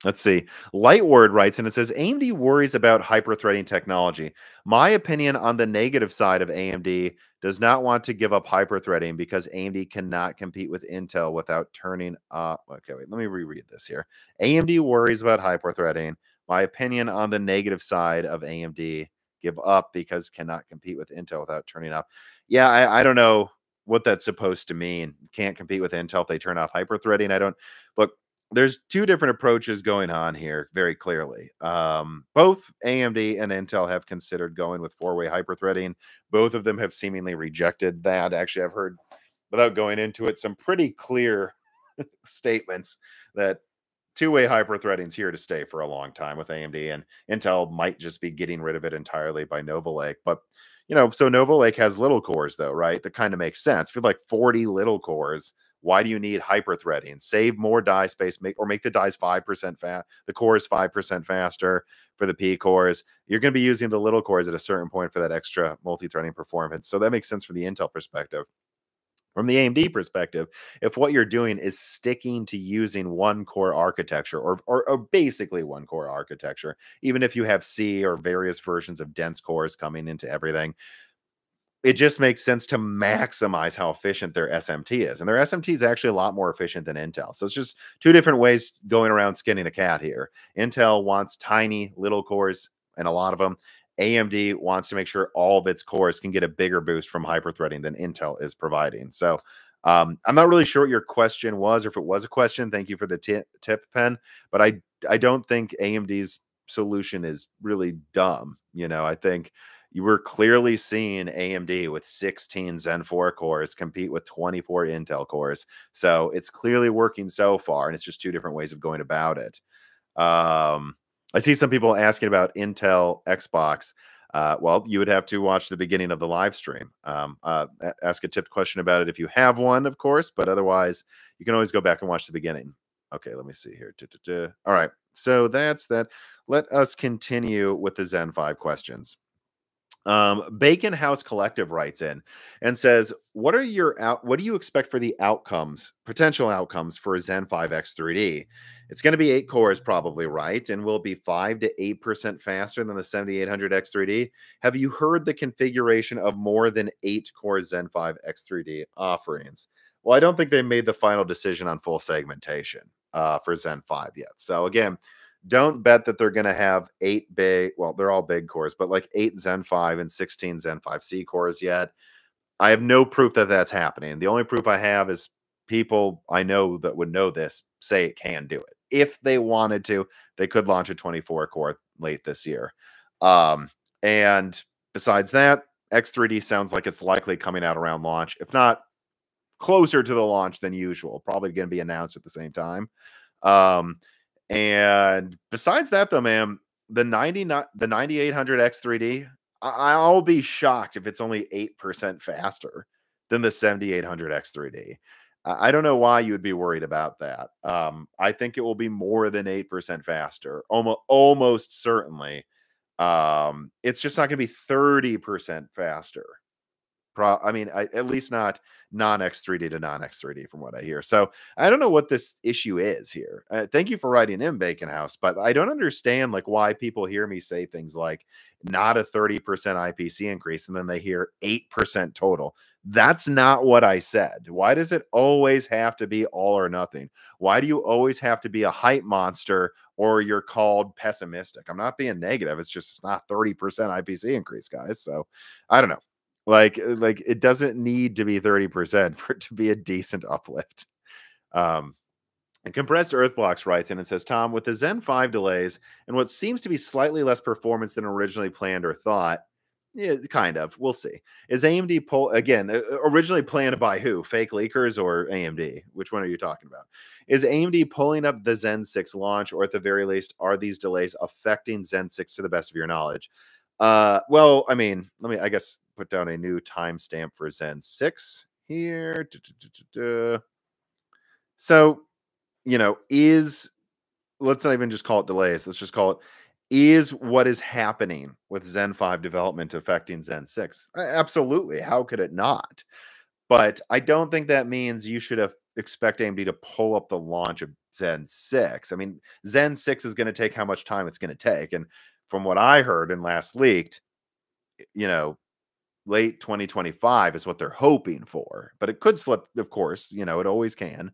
Let's see. Lightword writes, and it says, AMD worries about hyper-threading technology. My opinion on the negative side of AMD does not want to give up hyper-threading because AMD cannot compete with Intel without turning up. Okay, wait, let me reread this here. AMD worries about hyper-threading. My opinion on the negative side of AMD, give up because cannot compete with Intel without turning up. Yeah, I don't know what that's supposed to mean. Can't compete with Intel if they turn off hyper-threading. I don't look. There's two different approaches going on here very clearly. Both AMD and Intel have considered going with four-way hyper-threading. Both of them have seemingly rejected that. Actually, I've heard, without going into it, some pretty clear statements that two-way hyper-threading is here to stay for a long time with AMD, and Intel might just be getting rid of it entirely by Nova Lake. But, so Nova Lake has little cores, though, right? That kind of makes sense. If you have like 40 little cores, why do you need hyper-threading? Save more die space, make the dies 5% fast, the cores 5% faster for the P cores. You're going to be using the little cores at a certain point for that extra multi-threading performance. So that makes sense from the Intel perspective. From the AMD perspective, if what you're doing is sticking to using one core architecture, or basically one core architecture, even if you have C or various versions of dense cores coming into everything, it just makes sense to maximize how efficient their SMT is. And their SMT is actually a lot more efficient than Intel. So it's just two different ways going around skinning a cat here. Intel wants tiny little cores, and a lot of them. AMD wants to make sure all of its cores can get a bigger boost from hyper-threading than Intel is providing. So I'm not really sure what your question was, or if it was a question. Thank you for the tip, Pen. But I don't think AMD's solution is really dumb. I think you were clearly seeing AMD with 16 Zen 4 cores compete with 24 Intel cores. So it's clearly working so far, and it's just two different ways of going about it. I see some people asking about Intel Xbox. Well, you would have to watch the beginning of the live stream. Ask a tipped question about it if you have one, of course, but otherwise, you can always go back and watch the beginning. Okay, let me see here. All right, so that's that. Let us continue with the Zen 5 questions. Bacon House Collective writes in and says, what do you expect for the potential outcomes for Zen 5 X3D? It's going to be 8 cores probably, right? And will be 5 to 8% faster than the 7800 X3D. Have you heard the configuration of more than 8 core Zen 5 X3D offerings? Well, I don't think they made the final decision on full segmentation for Zen 5 yet. So again, don't bet that they're going to have 8 big, well, they're all big cores, but like 8 Zen 5 and 16 Zen 5C cores yet. I have no proof that that's happening. The only proof I have is people I know that would know this say it can do it. If they wanted to, they could launch a 24 core late this year. And besides that, X3D sounds like it's likely coming out around launch, if not closer to the launch than usual. Probably going to be announced at the same time. And besides that, though, man, the 9800 X3D, I'll be shocked if it's only 8% faster than the 7800 X3D. I don't know why you would be worried about that. I think it will be more than 8% faster, almost certainly. It's just not going to be 30% faster. I mean, at least not non-X3D to non-X3D from what I hear. So I don't know what this issue is here. Thank you for writing in, Bacon House, but I don't understand like why people hear me say things like not a 30% IPC increase and then they hear 8% total. That's not what I said. Why does it always have to be all or nothing? Why do you always have to be a hype monster or you're called pessimistic? I'm not being negative. It's not 30% IPC increase, guys. So I don't know. Like it doesn't need to be 30% for it to be a decent uplift. Um, and Compressed Earth Blocks writes in and says, Tom, with the Zen 5 delays and what seems to be slightly less performance than originally planned or thought, yeah, kind of. We'll see. Is AMD originally planned by who? Fake leakers or AMD? Which one are you talking about? Is AMD pulling up the Zen 6 launch, or at the very least, are these delays affecting Zen 6 to the best of your knowledge? Well, I mean, let me, I guess, put down a new timestamp for Zen 6 here. So, let's not even just call it delays. Let's just call it, is what is happening with Zen 5 development affecting Zen 6? Absolutely. How could it not? But I don't think that means you should expect AMD to pull up the launch of Zen 6. I mean, Zen 6 is going to take how much time it's going to take. And from what I heard and last leaked, you know, late 2025 is what they're hoping for, but it could slip, of course, it always can.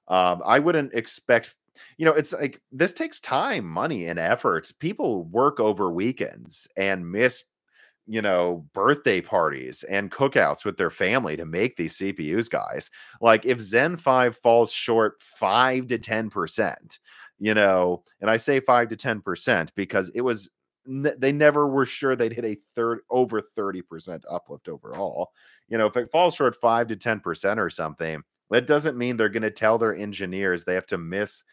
I wouldn't expect, it's like this takes time, money, and effort. People work over weekends and miss, birthday parties and cookouts with their family to make these CPUs, guys. Like if Zen 5 falls short 5 to 10%, and I say 5 to 10% because they never were sure they'd hit over 30% uplift overall. If it falls short 5 to 10% or something, that doesn't mean they're going to tell their engineers they have to miss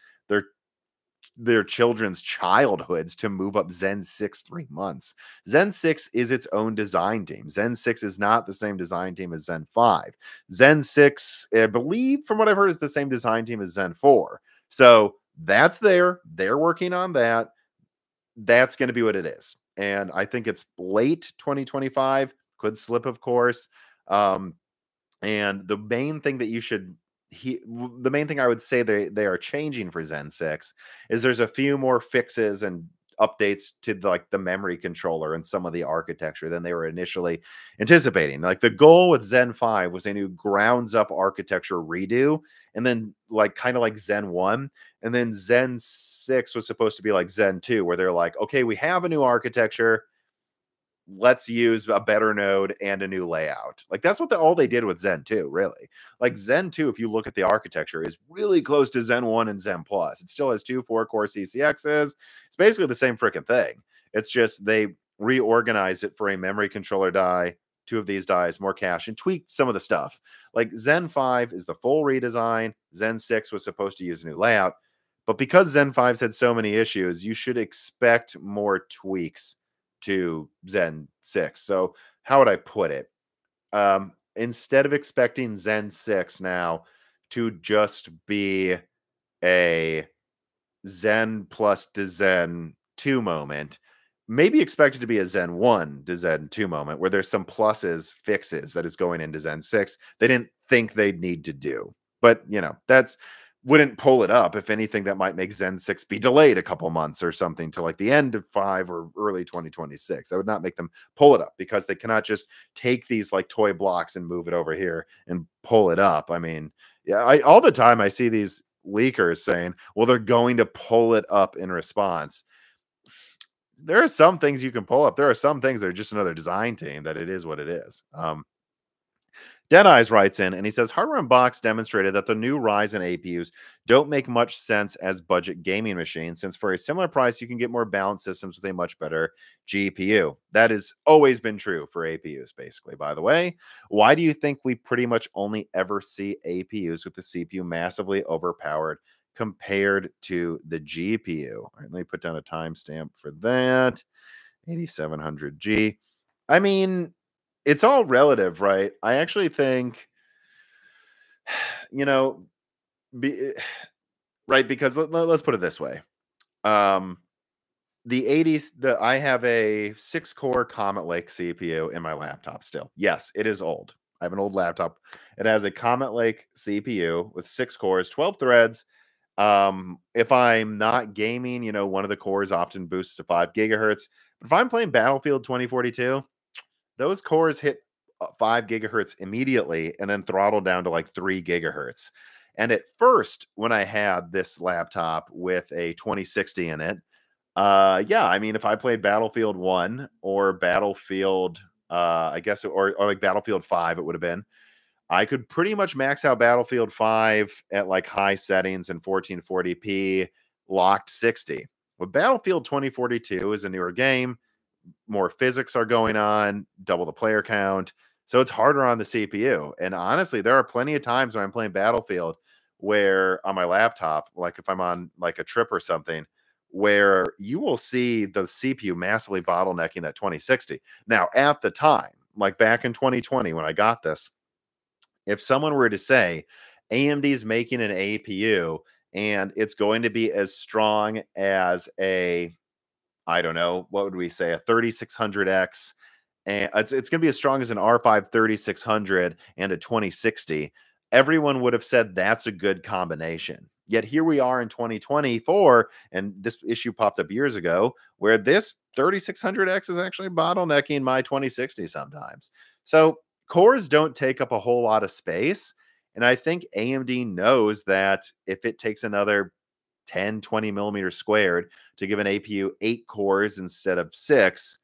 their children's childhoods to move up Zen 6 3 months. Zen 6 is its own design team. Zen 6 is not the same design team as Zen 5. Zen 6, I believe, from what I've heard, is the same design team as Zen 4. So that's there. They're working on that. That's going to be what it is. And I think it's late 2025. Could slip, of course. And the main thing that the main thing I would say they are changing for Zen 6 is there's a few more fixes and updates to the memory controller and some of the architecture than they were initially anticipating. Like the goal with Zen 5 was a new grounds up architecture redo, and then kind of like Zen 1, and then Zen 6 was supposed to be like Zen 2, where they're like, okay, we have a new architecture, let's use a better node and a new layout. Like that's what all they did with Zen 2, really. Like Zen 2, if you look at the architecture, is really close to Zen 1 and Zen Plus. It still has 2 4-core CCXs. It's basically the same freaking thing. It's just they reorganized it for a memory controller die, 2 of these dies, more cache, and tweaked some of the stuff. Like Zen 5 is the full redesign. Zen 6 was supposed to use a new layout. But because Zen 5's had so many issues, you should expect more tweaks to Zen 6. So how would I put it? Instead of expecting Zen 6 now to just be a Zen plus to Zen 2 moment, maybe expect it to be a Zen 1 to Zen 2 moment where there's some fixes that is going into Zen 6 they didn't think they'd need to do. But, that's wouldn't pull it up. If anything, that might make Zen 6 be delayed a couple months or something to the end of 5 or early 2026. That would not make them pull it up because they cannot just take these toy blocks and move it over here and pull it up. I mean, yeah, all the time I see these leakers saying, well, they're going to pull it up in response. There are some things you can pull up. There are some things that are just another design team that it is what it is. Dead Eyes writes in and he says, Hardware Unboxed demonstrated that the new Ryzen APUs don't make much sense as budget gaming machines, since for a similar price, you can get more balanced systems with a much better GPU. That has always been true for APUs, basically, by the way. Why do you think we pretty much only ever see APUs with the CPU massively overpowered compared to the GPU? All right, let me put down a timestamp for that. 8700G. I mean, it's all relative, right? I actually think, you know, right, because let's put it this way. The 80s, I have a 6-core Comet Lake CPU in my laptop still. Yes, it is old. I have an old laptop. It has a Comet Lake CPU with 6 cores, 12 threads. If I'm not gaming, one of the cores often boosts to 5 gigahertz. But if I'm playing Battlefield 2042, those cores hit 5 gigahertz immediately and then throttle down to like 3 gigahertz. And at first, when I had this laptop with a 2060 in it, yeah, I mean, if I played Battlefield 1 or Battlefield, I guess, or like Battlefield 5, it would have been, I could pretty much max out Battlefield 5 at like high settings and 1440p locked 60. With Battlefield 2042 is a newer game, more physics are going on, double the player count. So it's harder on the CPU. And honestly, there are plenty of times when I'm playing Battlefield where on my laptop, like if I'm on like a trip or something, where you will see the CPU massively bottlenecking that 2060. Now, at the time, like back in 2020 when I got this, if someone were to say AMD is making an APU and it's going to be as strong as a, I don't know, what would we say, a 3600X, and it's going to be as strong as an R5 3600 and a 2060, everyone would have said that's a good combination. Yet here we are in 2024, and this issue popped up years ago, where this 3600X is actually bottlenecking my 2060 sometimes. So cores don't take up a whole lot of space. And I think AMD knows that if it takes another 10, 20 millimeters squared to give an APU 8 cores instead of 6,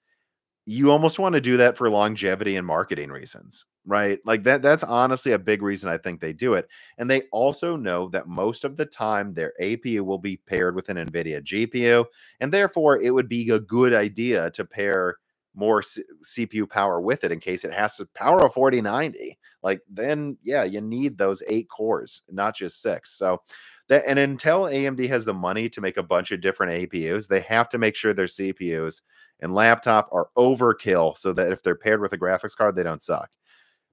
you almost want to do that for longevity and marketing reasons, right? Like that's honestly a big reason I think they do it. And they also know that most of the time their APU will be paired with an Nvidia GPU, and therefore it would be a good idea to pair more CPU power with it in case it has to power a 4090. Like then yeah, you need those 8 cores, not just 6. So that, and until AMD has the money to make a bunch of different APUs, they have to make sure their CPUs and laptop are overkill so that if they're paired with a graphics card, they don't suck.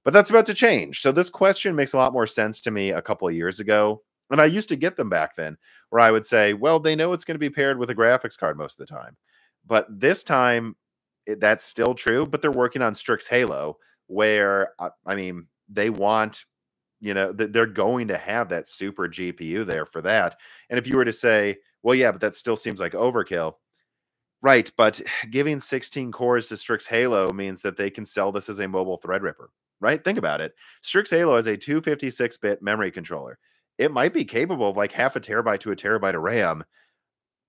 But that's about to change. So this question makes a lot more sense to me a couple of years ago. And I used to get them back then where I would say, well, they know it's going to be paired with a graphics card most of the time. But this time, that's still true. But they're working on Strix Halo, where, I mean, they want, they're going to have that super GPU there for that. And if you were to say, well, yeah, but that still seems like overkill. Right, but giving 16 cores to Strix Halo means that they can sell this as a mobile Threadripper, right? Think about it. Strix Halo is a 256-bit memory controller. It might be capable of like half a terabyte to a terabyte of RAM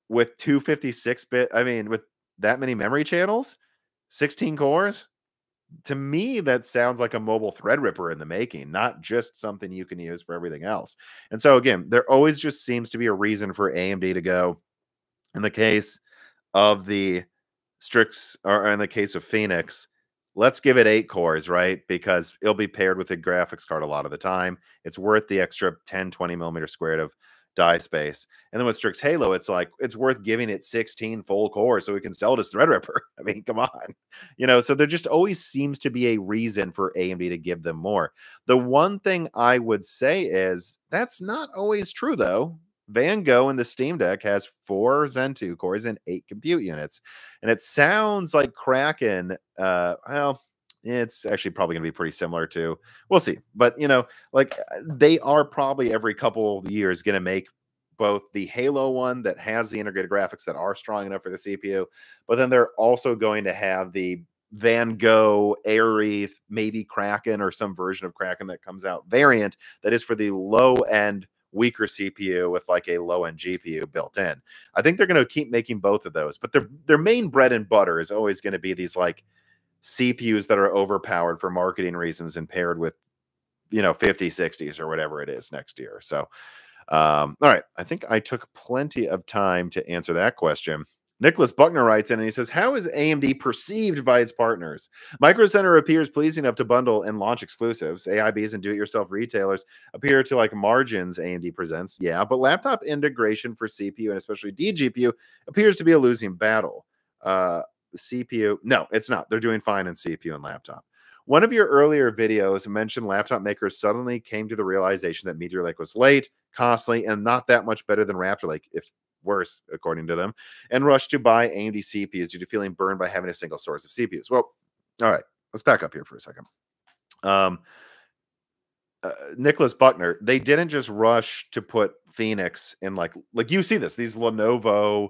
with 256-bit. I mean, with that many memory channels, 16 cores. To me, that sounds like a mobile Threadripper in the making, not just something you can use for everything else. And so again, there always just seems to be a reason for AMD to go. In the case of the Strix, or in the case of Phoenix, let's give it 8 cores, right? Because it'll be paired with a graphics card a lot of the time. It's worth the extra 10, 20 millimeter squared of die space. And then with Strix Halo, it's like, it's worth giving it 16 full cores so we can sell it as Threadripper. I mean, come on. So there just always seems to be a reason for AMD to give them more. The one thing I would say is that's not always true, though. Van Gogh in the Steam Deck has 4 Zen 2 cores and 8 compute units. And it sounds like Kraken, well, it's actually probably going to be pretty similar to, we'll see. But, like they are probably every couple of years going to make both the Halo one that has the integrated graphics that are strong enough for the CPU, but then they're also going to have the Van Gogh, Airy, maybe Kraken or some version of Kraken that comes out variant that is for the low end weaker CPU with like a low-end GPU built in. I think they're going to keep making both of those, but their main bread and butter is always going to be these like CPUs that are overpowered for marketing reasons and paired with 50, 60s or whatever it is next year. So all right, I think I took plenty of time to answer that question. Nicholas Buckner writes in and he says, how is AMD perceived by its partners? Micro Center appears pleasing enough to bundle and launch exclusives. AIBs and do-it-yourself retailers appear to like margins AMD presents. Yeah, but laptop integration for CPU and especially DGPU appears to be a losing battle. CPU, no, it's not. They're doing fine in CPU and laptop. One of your earlier videos mentioned laptop makers suddenly came to the realization that Meteor Lake was late, costly, and not that much better than Raptor Lake. If worse, according to them, and rushed to buy AMD CPUs due to feeling burned by having a single source of CPUs. Well, all right, let's back up here for a second. Um, Nicholas Buckner, they didn't just rush to put Phoenix in like you see these Lenovo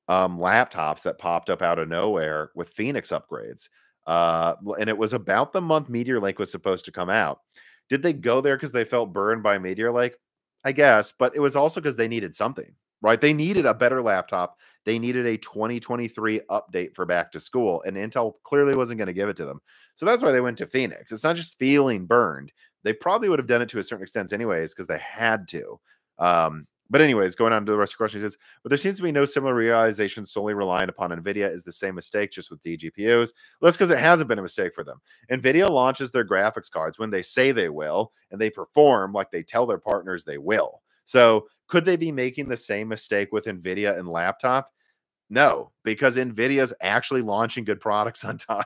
laptops that popped up out of nowhere with Phoenix upgrades. And it was about the month Meteor Lake was supposed to come out. Did they go there because they felt burned by Meteor Lake? I guess, but it was also because they needed something, right? They needed a better laptop. They needed a 2023 update for back to school, and Intel clearly wasn't going to give it to them. So that's why they went to Phoenix. It's not just feeling burned. They probably would have done it to a certain extent anyways because they had to. But anyways, going on to the rest of the question, he says, but there seems to be no similar realization solely relying upon NVIDIA is the same mistake just with DGPUs. Well, that's because it hasn't been a mistake for them. NVIDIA launches their graphics cards when they say they will, and they perform like they tell their partners they will. So could they be making the same mistake with NVIDIA and laptop? No, because NVIDIA's actually launching good products on time.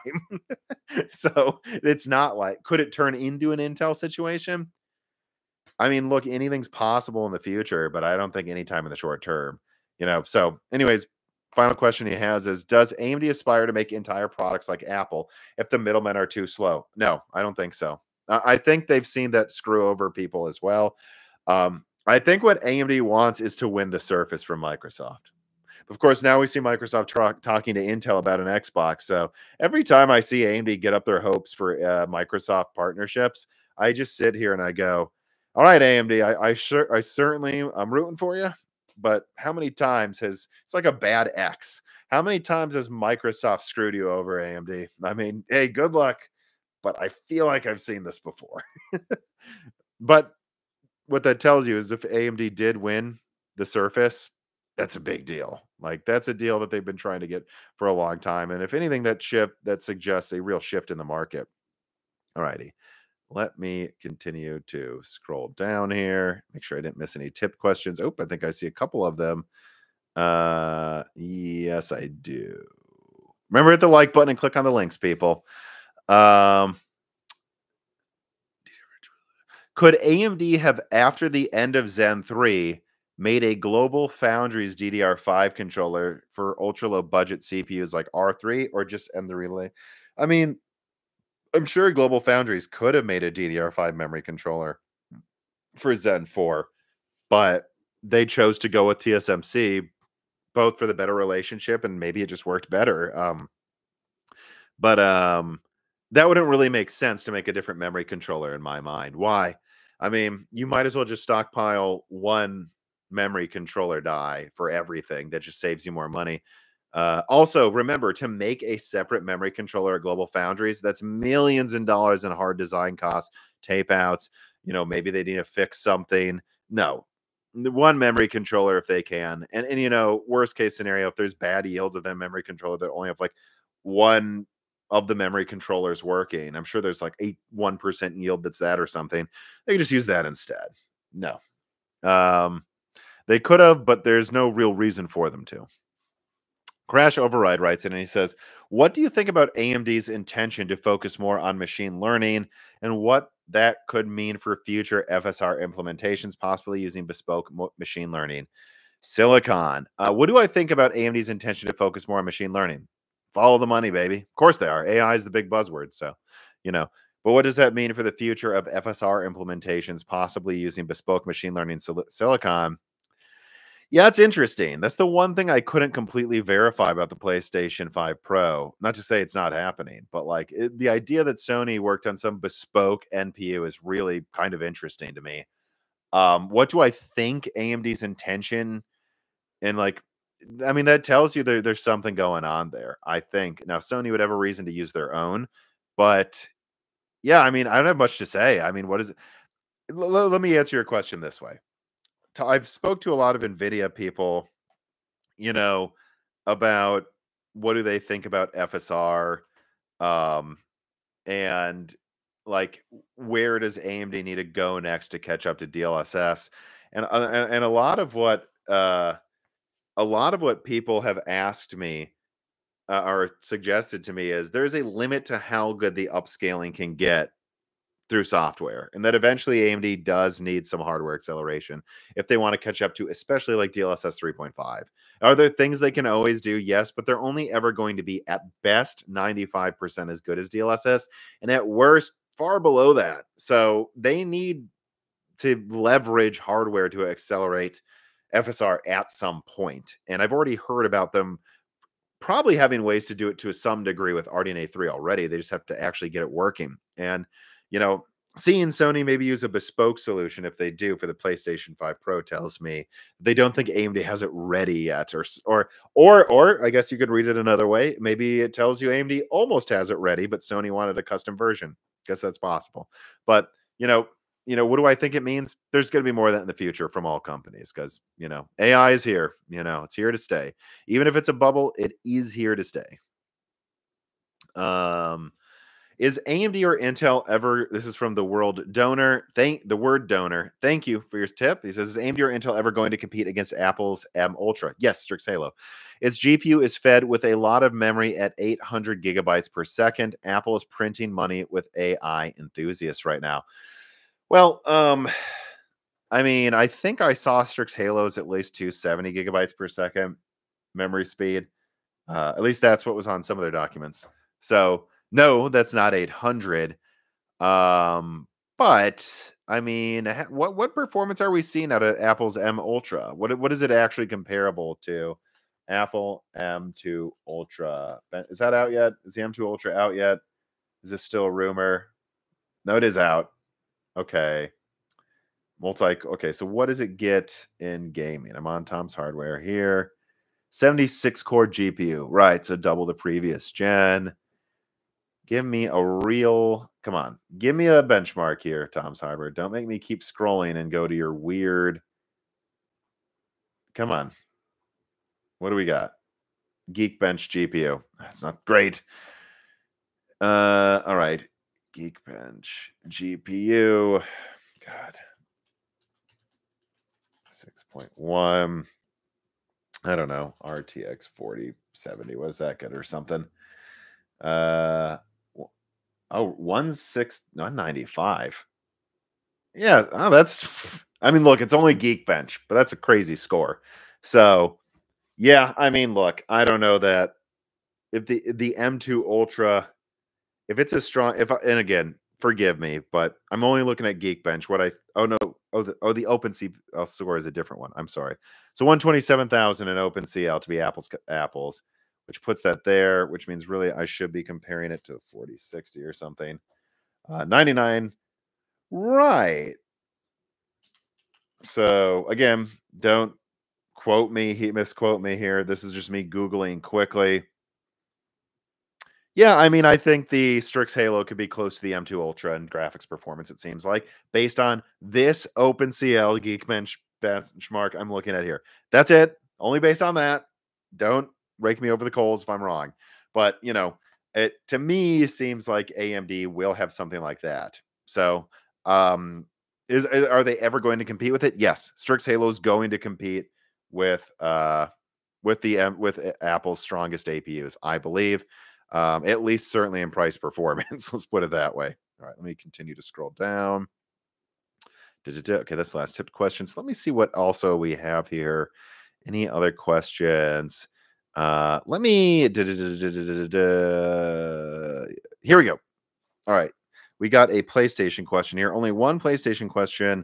So it's not like, could it turn into an Intel situation? I mean, look, anything's possible in the future, but I don't think anytime in the short term, So, anyways, final question he has is, does AMD aspire to make entire products like Apple if the middlemen are too slow? No, I don't think so. I think they've seen that screw over people as well. I think what AMD wants is to win the Surface from Microsoft. Of course, now we see Microsoft talking to Intel about an Xbox. So every time I see AMD get up their hopes for Microsoft partnerships, I just sit here and I go, "All right, AMD, I certainly I'm rooting for you, but how many times has it's like a bad ex? How many times has Microsoft screwed you over, AMD? I mean, hey, good luck, but I feel like I've seen this before." But what that tells you is if AMD did win the Surface, that's a big deal. Like that's a deal that they've been trying to get for a long time. And if anything, that suggests a real shift in the market. All righty. Let me continue to scroll down here. Make sure I didn't miss any tip questions. Oh, I think I see a couple of them. Yes, I do. Remember, hit the like button and click on the links, people. Could AMD have, after the end of Zen 3, made a global foundries DDR5 controller for ultra low budget CPUs like R3 or just end the relay? I mean, I'm sure Global Foundries could have made a DDR5 memory controller for Zen 4, but they chose to go with TSMC, both for the better relationship and maybe it just worked better. But that wouldn't really make sense to make a different memory controller in my mind. Why? I mean, you might as well just stockpile one memory controller die for everything. That just saves you more money. Also, remember to make a separate memory controller at Global Foundries, that's millions in dollars in hard design costs, tape outs. Maybe they need to fix something. No, one memory controller if they can. And worst case scenario, if there's bad yields of that memory controller that only have like one of the memory controllers working, I'm sure there's like 1% yield that's that or something. They can just use that instead. No. They could have, but there's no real reason for them to. Crash Override writes in and he says, what do you think about AMD's intention to focus more on machine learning and what that could mean for future FSR implementations, possibly using bespoke machine learning? Silicon. What do I think about AMD's intention to focus more on machine learning? Follow the money, baby. Of course they are. AI is the big buzzword. So, but what does that mean for the future of FSR implementations, possibly using bespoke machine learning silicon? Yeah, it's interesting. That's the one thing I couldn't completely verify about the PlayStation 5 Pro. Not to say it's not happening, but the idea that Sony worked on some bespoke NPU is really kind of interesting to me. What do I think AMD's intention and I mean, that tells you there's something going on there, I think. Now, Sony would have a reason to use their own, but yeah, I mean, I don't have much to say. I mean, what is it? Let me answer your question this way. I've spoke to a lot of NVIDIA people, about what do they think about FSR, um, and where does AMD need to go next to catch up to DLSS, and a lot of what people have asked me or suggested to me is there's a limit to how good the upscaling can get through software, and that eventually AMD does need some hardware acceleration if they want to catch up to, especially like DLSS 3.5. Are there things they can always do? Yes, but they're only ever going to be at best 95% as good as DLSS, and at worst far below that. So they need to leverage hardware to accelerate FSR at some point. And I've already heard about them probably having ways to do it to some degree with RDNA 3 already. They just have to actually get it working. And, you know, seeing Sony maybe use a bespoke solution, if they do, for the PlayStation 5 Pro, tells me they don't think AMD has it ready yet, or I guess you could read it another way. Maybe it tells you AMD almost has it ready, but Sony wanted a custom version. Guess that's possible. But what do I think it means? There's going to be more of that in the future from all companies, because AI is here. It's here to stay. Even if it's a bubble, it is here to stay. Is AMD or Intel ever? This is from the Word Donor. Thank you for your tip. He says, is AMD or Intel ever going to compete against Apple's M Ultra? Yes, Strix Halo. Its GPU is fed with a lot of memory at 800 gigabytes per second. Apple is printing money with AI enthusiasts right now. Well, I mean, I think I saw Strix Halo's at least 270 gigabytes per second memory speed. At least that's what was on some of their documents. So no, that's not 800. But I mean, what performance are we seeing out of Apple's M Ultra? What is it actually comparable to? Apple M2 Ultra. Is that out yet? Is the M2 Ultra out yet? Is this still a rumor? No, it is out. Okay. Okay, so what does it get in gaming? I'm on Tom's Hardware here. 76 core GPU. Right, so double the previous gen. Give me come on. Give me a benchmark here, Tom's Hardware. Don't make me keep scrolling and go to your weird. Come on. What do we got? Geekbench GPU. That's not great. All right. Geekbench GPU. God. 6.1. I don't know. RTX 4070. What does that get or something? 195. Yeah, I mean, look, it's only Geekbench, but that's a crazy score. So, yeah, I mean, look, I don't know that if the M2 Ultra, if it's as strong, and again, forgive me, but I'm only looking at Geekbench. The OpenCL score is a different one. I'm sorry. So 127,000 in OpenCL to be apples, which puts that there, which means really I should be comparing it to 4060 or something. 99. Right. So again, don't misquote me here. This is just me Googling quickly. Yeah, I mean, I think the Strix Halo could be close to the M2 Ultra in graphics performance, it seems like, based on this OpenCL Geekbench benchmark I'm looking at here. That's it. Only based on that. Don't rake me over the coals if I'm wrong. But, it to me seems like AMD will have something like that. So, are they ever going to compete with it? Yes. Strix Halo is going to compete with Apple's strongest APUs, I believe. At least certainly in price performance. Let's put it that way. All right, let me continue to scroll down. Okay, that's the last tip questions. Let me see what also we have here. Any other questions? Here we go. All right, we got a PlayStation question here. Only one PlayStation question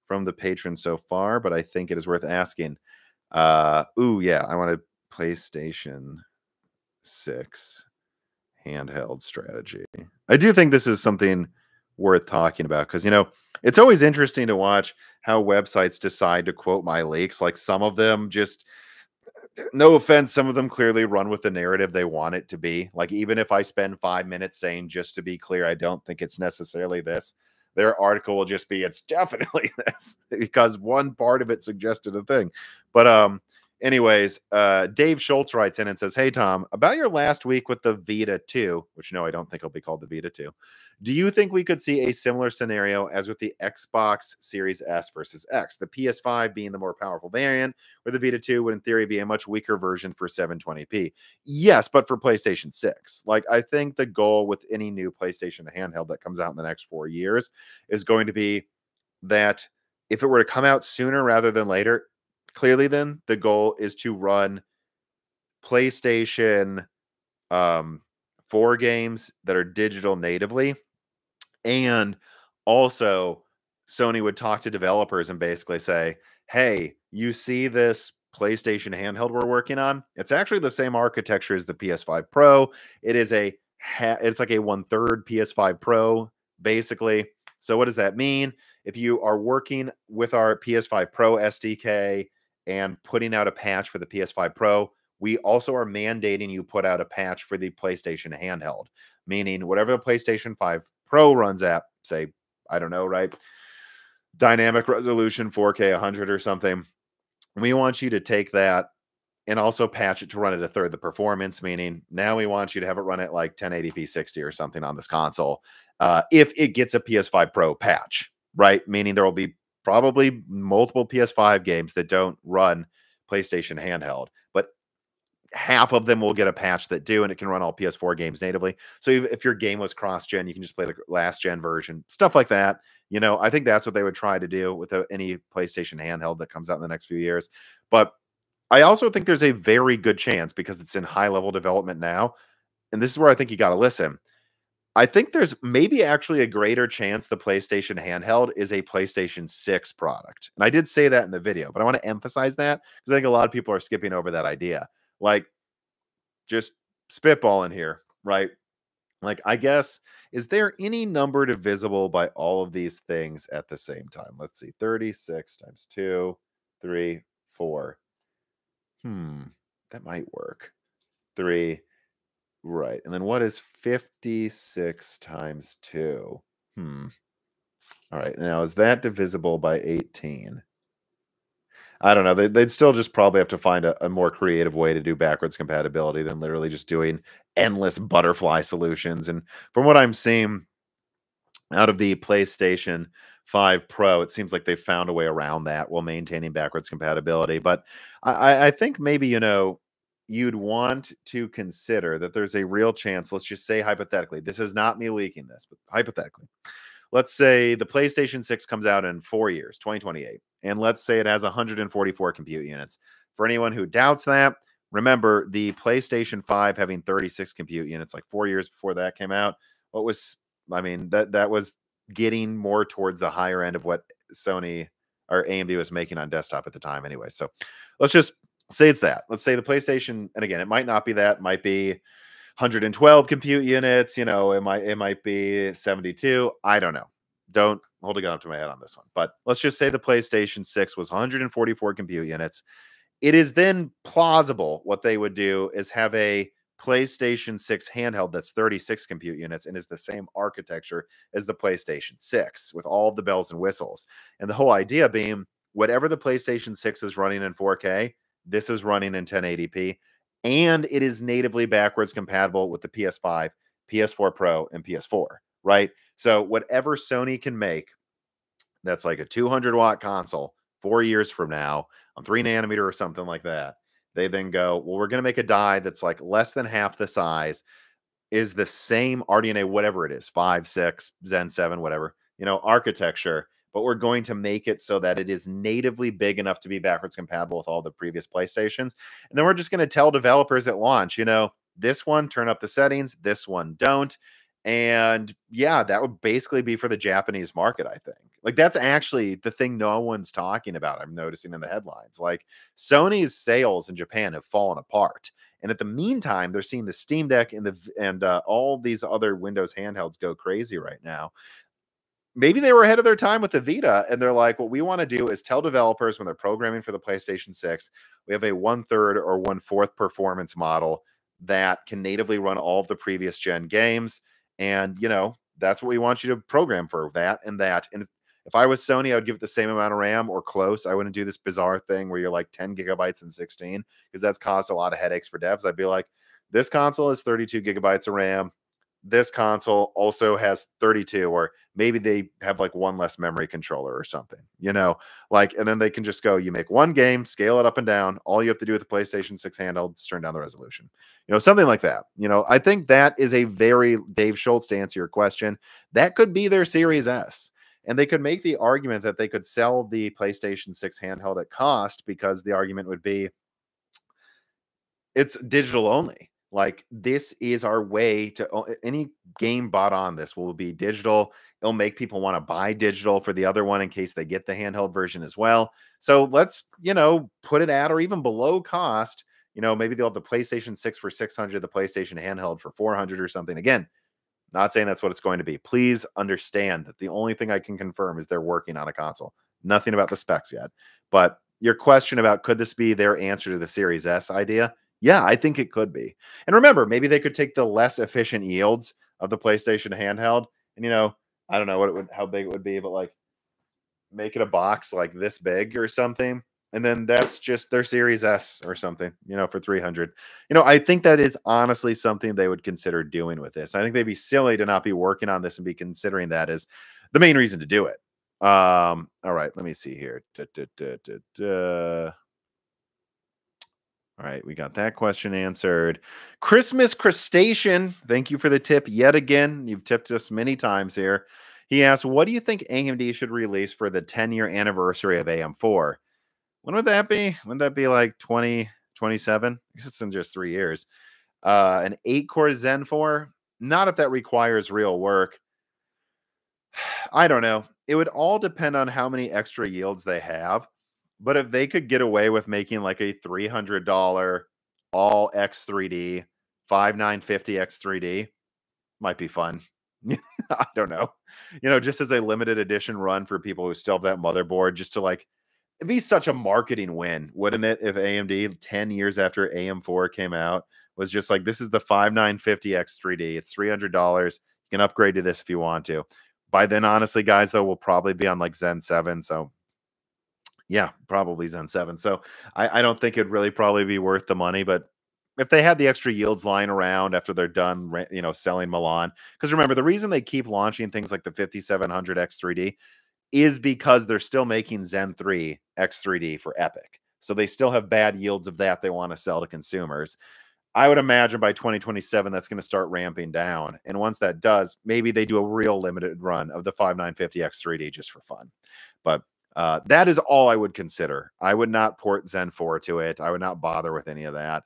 from the patron so far, but I think it is worth asking. Yeah, I want a PlayStation 6 handheld strategy. I do think this is something worth talking about because, it's always interesting to watch how websites decide to quote my leaks. Like some of them just, no offense, some of them clearly run with the narrative they want it to be. Like even if I spend 5 minutes saying, just to be clear, I don't think it's necessarily this, their article will just be, it's definitely this because one part of it suggested a thing. But, Anyways, Dave Schultz writes in and says, "Hey Tom, about your last week with the Vita 2, which no, I don't think it'll be called the Vita 2. Do you think we could see a similar scenario as with the Xbox Series S versus X, the PS5 being the more powerful variant, where the Vita 2 would in theory be a much weaker version for 720p? Yes, but for PlayStation 6. Like, I think the goal with any new PlayStation handheld that comes out in the next 4 years is going to be that if it were to come out sooner rather than later, clearly then the goal is to run PlayStation 4 games that are digital natively. And also, Sony would talk to developers and basically say, hey, you see this PlayStation handheld we're working on? It's actually the same architecture as the PS5 Pro. It is it's like a 1/3 PS5 Pro, basically. So what does that mean? If you are working with our PS5 Pro SDK and putting out a patch for the PS5 Pro, we also are mandating you put out a patch for the PlayStation handheld, meaning whatever the PlayStation 5 Pro runs at, say, I don't know, right? Dynamic resolution, 4K, 100 or something. We want you to take that and also patch it to run at a third the performance, meaning now we want you to have it run at like 1080p 60 or something on this console. If it gets a PS5 Pro patch, right? Meaning there will be probably multiple PS5 games that don't run PlayStation handheld, but half of them will get a patch that do, and it can run all PS4 games natively. So if your game was cross-gen, you can just play the last-gen version, stuff like that. You know, I think that's what they would try to do with any PlayStation handheld that comes out in the next few years. But I also think there's a very good chance, because it's in high-level development now, and this is where I think you got to listen. I think there's maybe actually a greater chance the PlayStation handheld is a PlayStation 6 product. And I did say that in the video, but I want to emphasize that because I think a lot of people are skipping over that idea. Like, just spitballing here, right? Like, I guess, is there any number divisible by all of these things at the same time? Let's see. 36 times 2, 3, 4. That might work. 3. Right. And then what is 56 times 2? All right. Now, is that divisible by 18? I don't know. They'd still just probably have to find a more creative way to do backwards compatibility than literally just doing endless butterfly solutions. And from what I'm seeing out of the PlayStation 5 Pro, it seems like they found a way around that while maintaining backwards compatibility. But I think maybe, you'd want to consider that there's a real chance. Let's just say hypothetically, this is not me leaking this, but hypothetically, let's say the PlayStation 6 comes out in 4 years, 2028, and let's say it has 144 compute units. For anyone who doubts that, remember the PlayStation 5 having 36 compute units like 4 years before that came out. That was getting more towards the higher end of what Sony or AMD was making on desktop at the time anyway. So let's just say it's that. Let's say the PlayStation, and again, it might not be that, it might be 112 compute units, it might be 72. I don't know. Don't hold a gun up to my head on this one. But let's just say the PlayStation 6 was 144 compute units. It is then plausible what they would do is have a PlayStation 6 handheld that's 36 compute units and is the same architecture as the PlayStation 6 with all of the bells and whistles. And the whole idea being whatever the PlayStation 6 is running in 4K, this is running in 1080p. And it is natively backwards compatible with the PS5, PS4 Pro, and PS4, right? So whatever Sony can make, that's like a 200-watt console 4 years from now on 3 nanometer or something like that. They then go, well, we're going to make a die that's like less than half the size, is the same RDNA, whatever it is, 5, 6, Zen 7, whatever, architecture, but we're going to make it so that it is natively big enough to be backwards compatible with all the previous PlayStations. And then we're just going to tell developers at launch, this one, turn up the settings, this one, don't. And yeah, that would basically be for the Japanese market, I think. Like, that's actually the thing no one's talking about, I'm noticing in the headlines. Like, Sony's sales in Japan have fallen apart. And at the meantime, they're seeing the Steam Deck and all these other Windows handhelds go crazy right now. Maybe they were ahead of their time with the Vita, and they're like, what we want to do is tell developers when they're programming for the PlayStation 6, we have a 1/3 or 1/4 performance model that can natively run all of the previous gen games. And, that's what we want you to program for, that and that. And If I was Sony, I would give it the same amount of RAM or close. I wouldn't do this bizarre thing where you're like 10 gigabytes and 16, because that's caused a lot of headaches for devs. I'd be like, this console is 32 gigabytes of RAM. This console also has 32, or maybe they have like one less memory controller or something, like, and then they can just go, you make one game, scale it up and down. All you have to do with the PlayStation 6 handheld is turn down the resolution, something like that. I think that is a very Dave Schultz, to answer your question. That could be their Series S. And they could make the argument that they could sell the PlayStation 6 handheld at cost, because the argument would be it's digital only. Like, this is our way to any game bought on this will be digital. It'll make people want to buy digital for the other one in case they get the handheld version as well. So let's, put it at or even below cost. Maybe they'll have the PlayStation 6 for 600, the PlayStation handheld for 400 or something. Again, not saying that's what it's going to be. Please understand that the only thing I can confirm is they're working on a console. Nothing about the specs yet. But your question about could this be their answer to the Series S idea? Yeah, I think it could be. And remember, maybe they could take the less efficient yields of the PlayStation handheld and, I don't know how big it would be, but like make it a box like this big or something. And then that's just their Series S or something, for 300. I think that is honestly something they would consider doing with this. I think they'd be silly to not be working on this and be considering that as the main reason to do it. All right, let me see here. All right, we got that question answered. Christmas Crustacean, thank you for the tip yet again. You've tipped us many times here. He asked, what do you think AMD should release for the 10-year anniversary of AM4? When would that be? Wouldn't that be like 2027? I guess it's in just 3 years. An 8-core Zen 4? Not if that requires real work. I don't know. It would all depend on how many extra yields they have. But if they could get away with making like a $300 all X3D, 5950 X3D, might be fun. I don't know. Just as a limited edition run for people who still have that motherboard, just to like, it'd be such a marketing win, wouldn't it? If AMD 10 years after AM4 came out was just like, this is the 5950 X3D. It's $300. You can upgrade to this if you want to. By then, honestly, guys, though, we'll probably be on like Zen 7. So yeah, probably Zen 7. So I don't think it'd really probably be worth the money. But if they had the extra yields lying around after they're done, selling Milan, because remember, the reason they keep launching things like the 5700 X3D is because they're still making Zen 3 X3D for Epic. So they still have bad yields of that they want to sell to consumers. I would imagine by 2027, that's going to start ramping down. And once that does, maybe they do a real limited run of the 5950 X3D just for fun. But that is all I would consider. I would not port Zen 4 to it. I would not bother with any of that.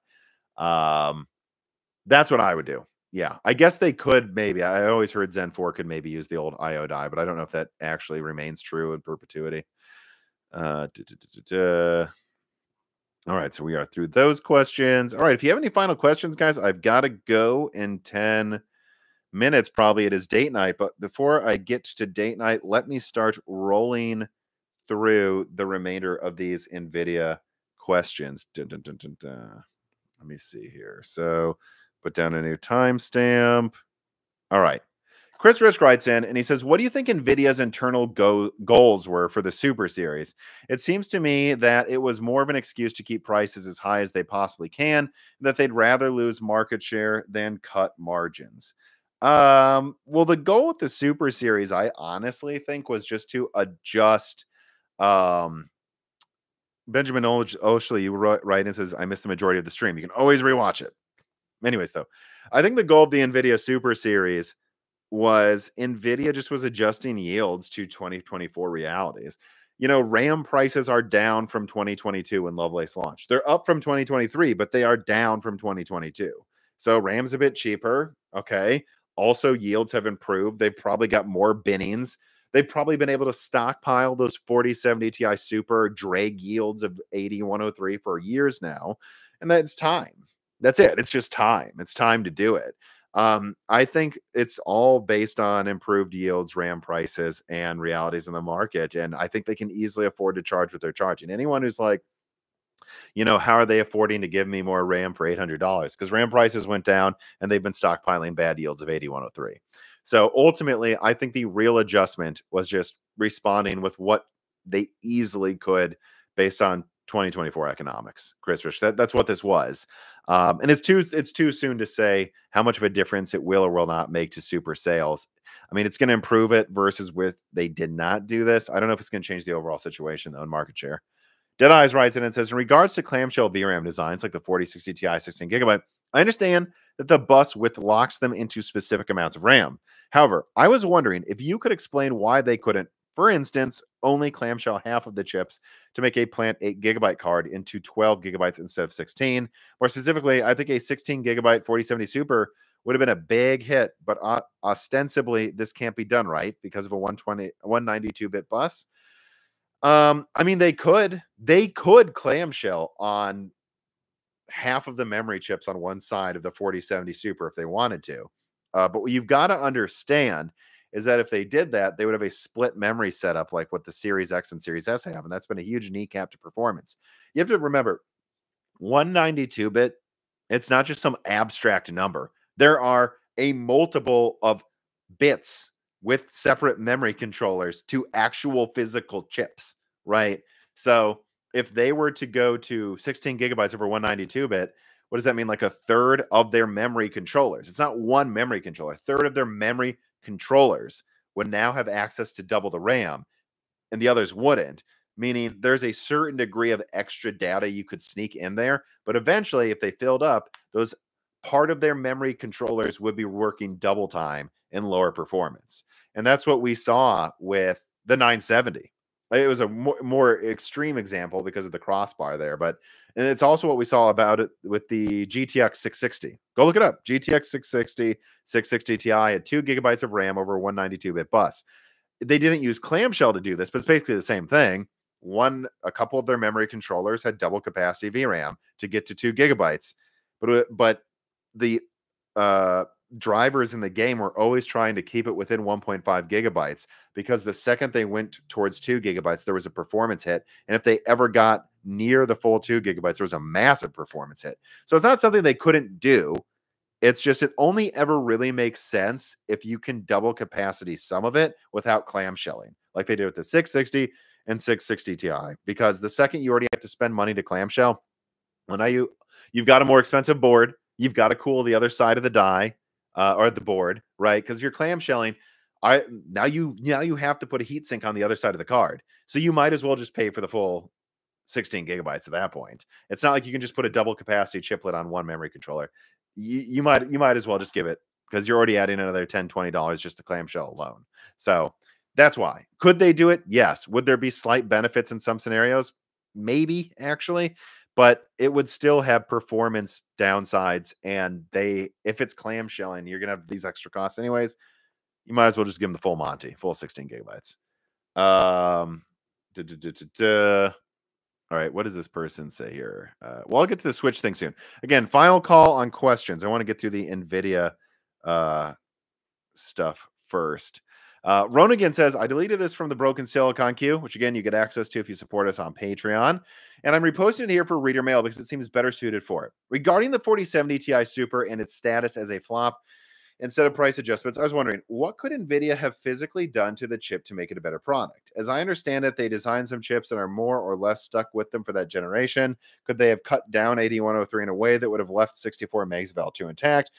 That's what I would do. Yeah, I guess they could maybe. I always heard Zen 4 could maybe use the old IO die, but I don't know if that actually remains true in perpetuity. All right, so we are through those questions. All right, if you have any final questions, guys, I've got to go in 10 minutes. Probably it is date night, but before I get to date night, let me start rolling through the remainder of these NVIDIA questions. Let me see here. So put down a new timestamp. All right. Chris Rich writes in and he says, what do you think NVIDIA's internal goals were for the Super Series? It seems to me that it was more of an excuse to keep prices as high as they possibly can, and that they'd rather lose market share than cut margins. Well, the goal with the Super Series, I honestly think, was just to adjust. Benjamin Oshley, you write and says, I missed the majority of the stream. You can always rewatch it. Anyways, though, I think the goal of the NVIDIA Super Series was NVIDIA just was adjusting yields to 2024 realities. RAM prices are down from 2022 when Lovelace launched. They're up from 2023, but they are down from 2022. So RAM's a bit cheaper. Okay. Also, yields have improved. They've probably got more binnings. They've probably been able to stockpile those 4070 Ti Super drag yields of 8103 for years now. And that's time. That's it. It's just time. It's time to do it. I think it's all based on improved yields, RAM prices, and realities in the market. And I think they can easily afford to charge what they're charging. Anyone who's like, how are they affording to give me more RAM for $800? Because RAM prices went down and they've been stockpiling bad yields of 8103. So ultimately, I think the real adjustment was just responding with what they easily could based on 2024 economics. Chris Rich, that's what this was. And it's too soon to say how much of a difference it will or will not make to super sales. I mean, it's going to improve it versus with they did not do this. I don't know if it's going to change the overall situation though in market share. Deadeyes writes in and says, in regards to clamshell VRAM designs like the 4060 Ti 16 gigabyte, I understand that the bus width locks them into specific amounts of RAM. However, I was wondering if you could explain why they couldn't, for instance, only clamshell half of the chips to make a planned 8 gigabyte card into 12 gigabytes instead of 16. More specifically, I think a 16 gigabyte 4070 Super would have been a big hit, but ostensibly this can't be done, right? Because of a 192-bit bus. I mean, they could clamshell on half of the memory chips on one side of the 4070 Super if they wanted to. But what you've got to understand is that if they did that, they would have a split memory setup like what the Series X and Series S have. And that's been a huge kneecap to performance. You have to remember, 192-bit, it's not just some abstract number. There are a multiple of bits with separate memory controllers to actual physical chips, right? So if they were to go to 16 gigabytes over 192-bit, what does that mean? Like a third of their memory controllers. It's not one memory controller. A third of their memory controllers would now have access to double the RAM, and the others wouldn't. Meaning there's a certain degree of extra data you could sneak in there. But eventually, if they filled up, those part of their memory controllers would be working double time and lower performance. And that's what we saw with the 970. It was a more extreme example because of the crossbar there, but and it's also what we saw about it with the GTX 660. Go look it up. GTX 660, 660 Ti had 2 gigabytes of RAM over a 192-bit bus. They didn't use clamshell to do this, but it's basically the same thing. A couple of their memory controllers had double capacity VRAM to get to 2 gigabytes, but the drivers in the game were always trying to keep it within 1.5 gigabytes because the second they went towards 2 gigabytes, there was a performance hit. And if they ever got near the full 2 gigabytes, there was a massive performance hit. So it's not something they couldn't do. It's just it only ever really makes sense if you can double capacity some of it without clamshelling, like they did with the 660 and 660 Ti. Because the second you already have to spend money to clamshell, well, now you've got a more expensive board. You've got to cool the other side of the die or the board, right? Because if you're clamshelling, now you have to put a heatsink on the other side of the card. So you might as well just pay for the full 16 gigabytes at that point. It's not like you can just put a double capacity chiplet on one memory controller. You might as well just give it, because you're already adding another $10, $20 just to clamshell alone. So that's why. Could they do it? Yes. Would there be slight benefits in some scenarios? Maybe, actually. But it would still have performance downsides. And if it's clamshelling, you're going to have these extra costs anyways. You might as well just give them the full Monty, full 16 gigabytes. All right, what does this person say here? Well, I'll get to the Switch thing soon. Again, final call on questions. I want to get through the Nvidia stuff first. Ronigan says, I deleted this from the Broken Silicon queue, which again, you get access to if you support us on Patreon. And I'm reposting it here for reader mail because it seems better suited for it. Regarding the 4070 Ti Super and its status as a flop, instead of price adjustments, I was wondering, what could Nvidia have physically done to the chip to make it a better product? As I understand it, they designed some chips and are more or less stuck with them for that generation. Could they have cut down 8103 in a way that would have left 64 megs of L2 intact?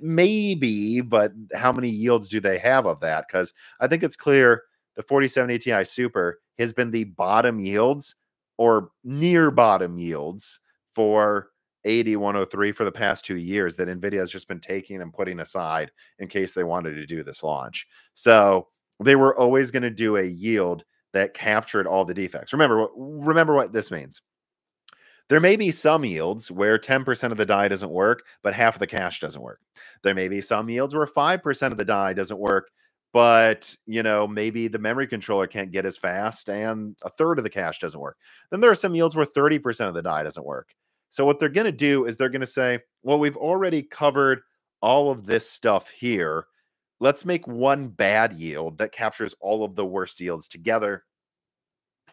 Maybe, but how many yields do they have of that? Because I think it's clear the 4070 Ti Super has been the bottom yields or near bottom yields for 8103 for the past 2 years that Nvidia has just been taking and putting aside in case they wanted to do this launch. So they were always going to do a yield that captured all the defects. Remember what this means. There may be some yields where 10% of the die doesn't work, but half of the cache doesn't work. There may be some yields where 5% of the die doesn't work, but maybe the memory controller can't get as fast and a third of the cache doesn't work. Then there are some yields where 30% of the die doesn't work. So what they're going to do is they're going to say, well, we've already covered all of this stuff here. Let's make one bad yield that captures all of the worst yields together.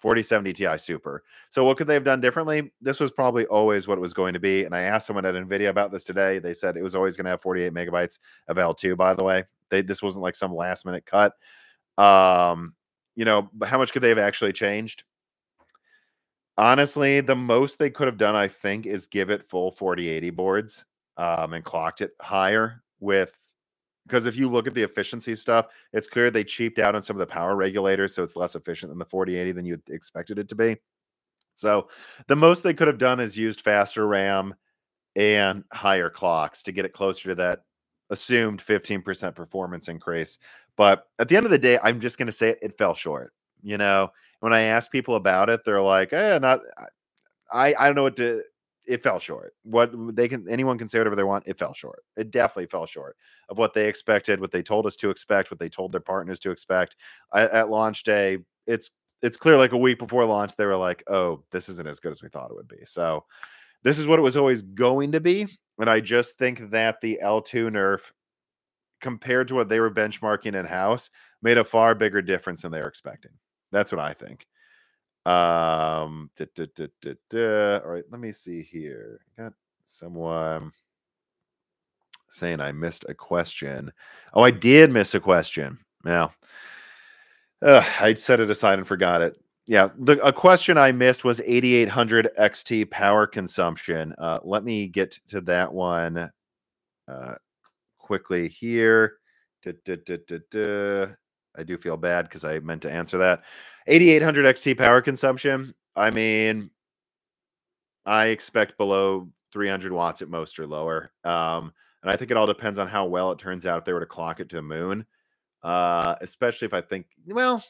4070 Ti Super. So what could they have done differently? This was probably always what it was going to be. And I asked someone at Nvidia about this today. They said it was always going to have 48 megabytes of L2, by the way. This wasn't like some last minute cut. but how much could they have actually changed? Honestly, the most they could have done, I think, is give it full 4080 boards, and clocked it higher because if you look at the efficiency stuff, it's clear they cheaped out on some of the power regulators, so it's less efficient than the 4080 than you expected it to be. So the most they could have done is used faster RAM and higher clocks to get it closer to that assumed 15% performance increase. But at the end of the day, I'm just going to say it fell short. When I ask people about it, they're like, not, I don't know what to, it fell short. Anyone can say whatever they want. It fell short. It definitely fell short of what they expected, what they told us to expect, what they told their partners to expect. At launch day, it's clear like a week before launch, they were like, oh, this isn't as good as we thought it would be. So this is what it was always going to be. And I just think that the L2 nerf, compared to what they were benchmarking in-house, made a far bigger difference than they were expecting. That's what I think. All right, let me see here. Got someone saying I missed a question. Oh, I did miss a question. Yeah. I set it aside and forgot it. Yeah, a question I missed was 8800 XT power consumption. Let me get to that one quickly here. I do feel bad because I meant to answer that. 8800 XT power consumption. I mean, I expect below 300 watts at most or lower. And I think it all depends on how well it turns out if they were to clock it to the moon. Especially if I think, well,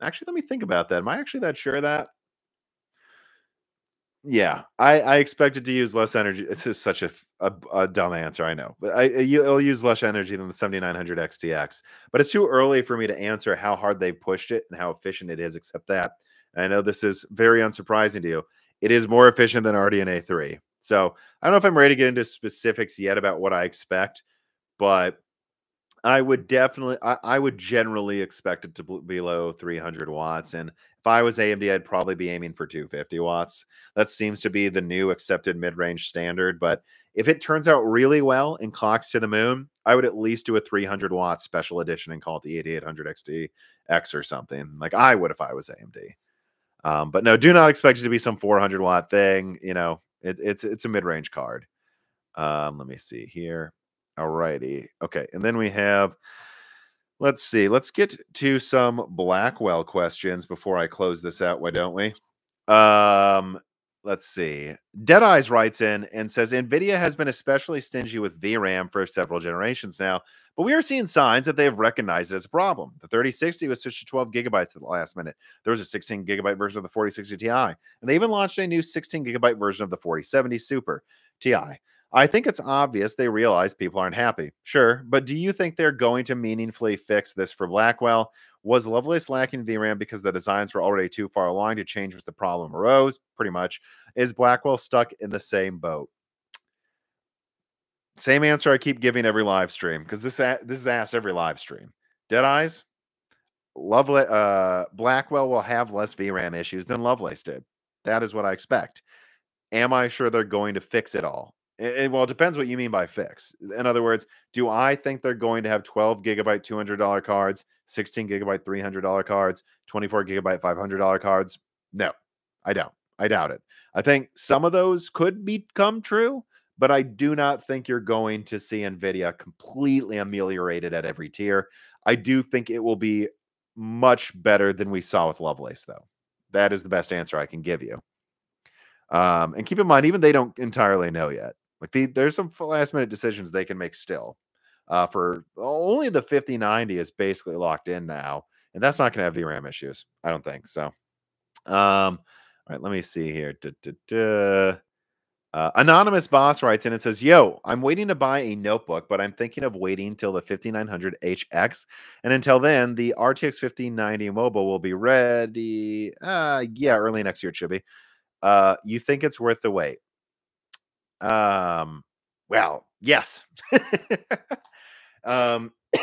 actually, let me think about that. Am I actually that sure of that? Yeah, I expect it to use less energy. This is such a dumb answer, I know, but it'll use less energy than the 7900 XTX. But it's too early for me to answer how hard they pushed it and how efficient it is. Except that, and I know this is very unsurprising to you. It is more efficient than RDNA 3. So I don't know if I'm ready to get into specifics yet about what I expect, but I would definitely, I would generally expect it to be below 300 watts. And if I was AMD, I'd probably be aiming for 250 watts. That seems to be the new accepted mid-range standard. But if it turns out really well and clocks to the moon, I would at least do a 300 watt special edition and call it the 8800 XTX or something. Like I would if I was AMD. But no, do not expect it to be some 400 watt thing. It's a mid-range card. Let me see here. Alrighty. Okay. And then we have, let's see, let's get to some Blackwell questions before I close this out. Why don't we? Let's see. Deadeyes writes in and says Nvidia has been especially stingy with VRAM for several generations now, but we are seeing signs that they have recognized it as a problem. The 3060 was switched to 12 gigabytes at the last minute. There was a 16 gigabyte version of the 4060 Ti, and they even launched a new 16 gigabyte version of the 4070 Super Ti. I think it's obvious they realize people aren't happy. Sure, but do you think they're going to meaningfully fix this for Blackwell? Was Lovelace lacking VRAM because the designs were already too far along to change as the problem arose? Pretty much. Is Blackwell stuck in the same boat? Same answer I keep giving every live stream, because this is asked every live stream. Deadeyes, Blackwell will have less VRAM issues than Lovelace did. That is what I expect. Am I sure they're going to fix it all? Well, it depends what you mean by fix. In other words, do I think they're going to have 12 gigabyte $200 cards, 16 gigabyte $300 cards, 24 gigabyte $500 cards? No, I don't. I doubt it. I think some of those could become true, but I do not think you're going to see Nvidia completely ameliorated at every tier. I do think it will be much better than we saw with Lovelace, though. That is the best answer I can give you. And keep in mind, even they don't entirely know yet. Like there's some last minute decisions they can make still. For only the 5090 is basically locked in now, and that's not going to have VRAM issues. I don't think so. All right, let me see here. Anonymous Boss writes in and says, "Yo, I'm waiting to buy a notebook, but I'm thinking of waiting till the 5900HX, and until then, the RTX 5090 mobile will be ready. Yeah, early next year it should be. You think it's worth the wait?" Well, yes.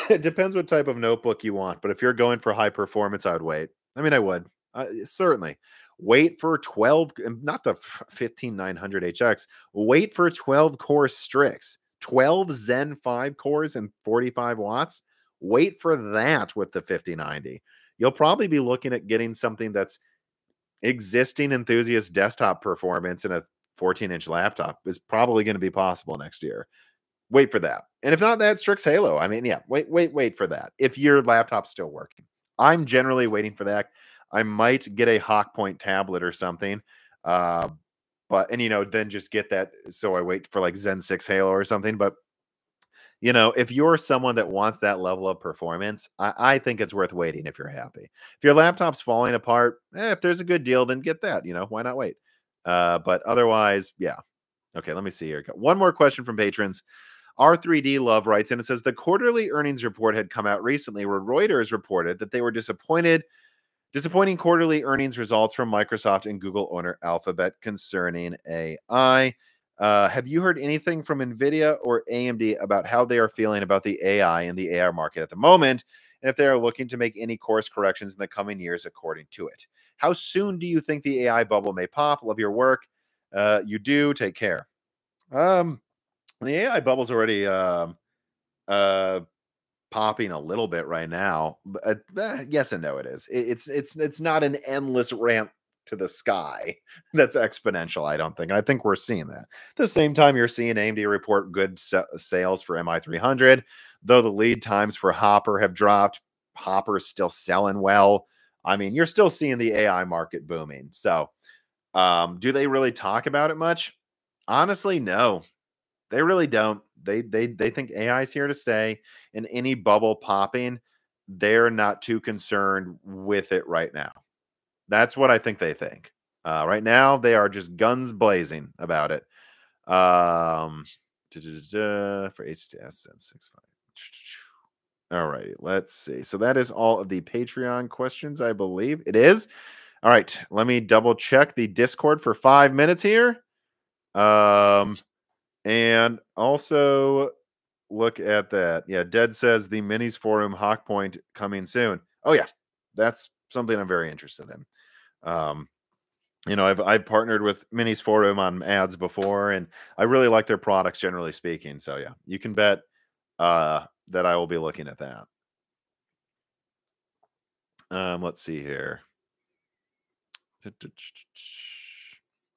It depends what type of notebook you want, but if you're going for high performance, I would wait. I mean, I would certainly wait for 12, not the 15900HX. Wait for 12 core Strix, 12 Zen 5 cores and 45 watts. Wait for that with the 5090. you'll probably be looking at getting something that's existing enthusiast desktop performance in a 14-inch laptop is probably going to be possible next year. Wait for that. And if not that, Strix Halo. I mean, yeah, wait for that. If your laptop's still working, I'm generally waiting for that. I might get a Hawk Point tablet or something. Uh, then just get that. So I wait for like Zen 6 Halo or something. But if you're someone that wants that level of performance, I think it's worth waiting if you're happy. If your laptop's falling apart, if there's a good deal, then get that. Why not wait? But otherwise, yeah. Okay, let me see here. Got one more question from patrons. R3D Love writes, and it says the quarterly earnings report had come out recently where Reuters reported that they were disappointing quarterly earnings results from Microsoft and Google owner Alphabet concerning AI. Have you heard anything from Nvidia or AMD about how they are feeling about the AI and the AI market at the moment, and if they are looking to make any course corrections in the coming years according to it? How soon do you think the AI bubble may pop? Love your work. You do. Take care. The AI bubble's already uh, popping a little bit right now. But, yes and no, it is. It's not an endless ramp to the sky that's exponential, I don't think. I think we're seeing that. At the same time, you're seeing AMD report good sales for MI300, though the lead times for Hopper have dropped. Hopper's still selling well. I mean, you're still seeing the AI market booming. So, do they really talk about it much? Honestly, no. They really don't. They think AI is here to stay, and any bubble popping, they're not too concerned with it right now. That's what I think they think. Right now, they are just guns blazing about it. For HTS and 65. All right, let's see. So that is all of the Patreon questions, I believe it is. All right, let me double check the Discord for 5 minutes here. And also look at that. Yeah, Dead says the minis forum Hawk Point coming soon. Oh yeah, that's something I'm very interested in. I've partnered with Minis Forum on ads before, and I really like their products generally speaking. So yeah, you can bet that I will be looking at that. Let's see here.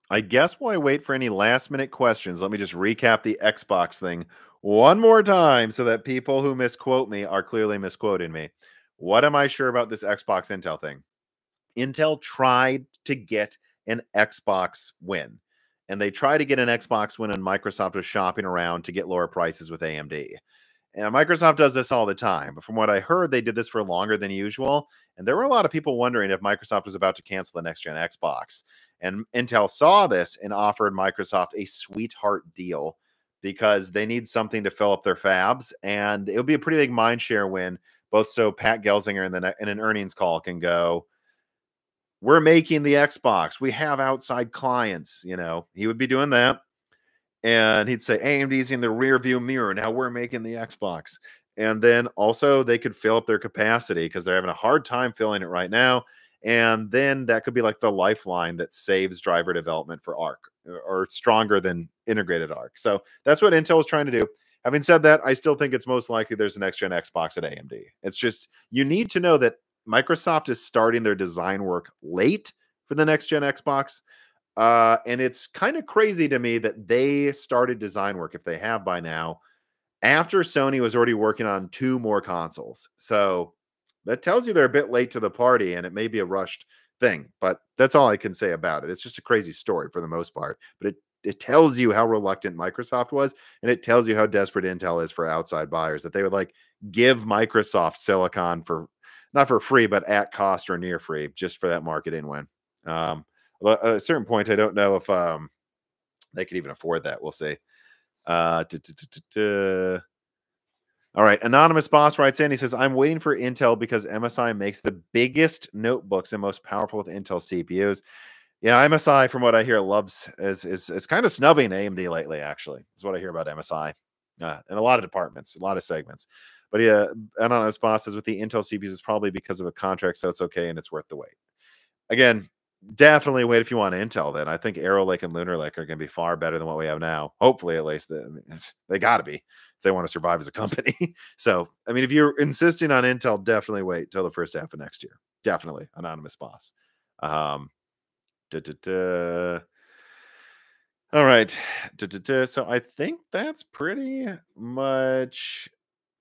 I guess while I wait for any last minute questions, let me just recap the Xbox thing one more time so that people who misquote me are clearly misquoting me. What am I sure about this Xbox Intel thing? Intel tried to get an Xbox win, and they tried to get an Xbox win, and Microsoft was shopping around to get lower prices with AMD. And Microsoft does this all the time. But from what I heard, they did this for longer than usual. And there were a lot of people wondering if Microsoft was about to cancel the next gen Xbox. And Intel saw this and offered Microsoft a sweetheart deal because they need something to fill up their fabs. And it would be a pretty big mind share win, both so Pat Gelsinger in an earnings call can go, we're making the Xbox. We have outside clients. He would be doing that. And he'd say AMD's in the rear view mirror. Now we're making the Xbox. And then also they could fill up their capacity because they're having a hard time filling it right now. And then that could be like the lifeline that saves driver development for ARC or stronger than integrated ARC. So that's what Intel is trying to do. Having said that, I still think it's most likely there's a next gen Xbox at AMD. It's just, you need to know that Microsoft is starting their design work late for the next gen Xbox. And it's kind of crazy to me that they started design work, if they have by now, after Sony was already working on 2 more consoles. So that tells you they're a bit late to the party, and it may be a rushed thing. But that's all I can say about it. It's just a crazy story for the most part. But it tells you how reluctant Microsoft was, and it tells you how desperate Intel is for outside buyers, that they would give Microsoft silicon for not for free, but at cost or near free, just for that marketing win. At a certain point, I don't know if they could even afford that. We'll see. All right. Anonymous Boss writes in. He says, I'm waiting for Intel because MSI makes the biggest notebooks and most powerful with Intel CPUs. Yeah, MSI, from what I hear, is kind of snubbing AMD lately, actually, is what I hear about MSI in a lot of departments, a lot of segments. But yeah, Anonymous Boss says with the Intel CPUs, it's probably because of a contract, so it's okay and it's worth the wait. Again, Definitely wait if you want Intel then. I think Arrow Lake and Lunar Lake are gonna be far better than what we have now. Hopefully, at least, I mean, they gotta be if they wanna survive as a company. So, I mean, if you're insisting on Intel, definitely wait till the first half of next year. Definitely, anonymous boss. Um, duh, duh, duh. All right. Duh, duh, duh. So I think that's pretty much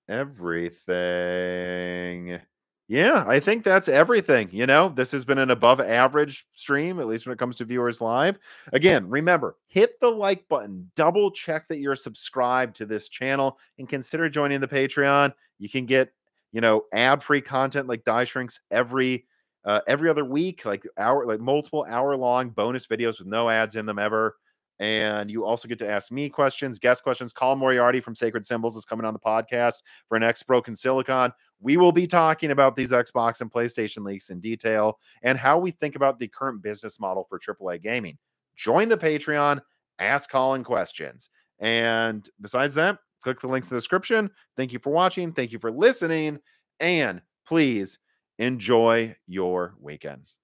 everything. Yeah, I think that's everything. This has been an above average stream, at least when it comes to viewers live. Again, remember, hit the like button, double check that you're subscribed to this channel, and consider joining the Patreon. You can get, ad-free content like die shrinks every other week, like multiple hour-long bonus videos with no ads in them ever. And you also get to ask me questions, guest questions. Colin Moriarty from Sacred Symbols is coming on the podcast for an X Broken Silicon. We will be talking about these Xbox and PlayStation leaks in detail and how we think about the current business model for AAA gaming. Join the Patreon, ask Colin questions. And besides that, click the links in the description. Thank you for watching. Thank you for listening. And please enjoy your weekend.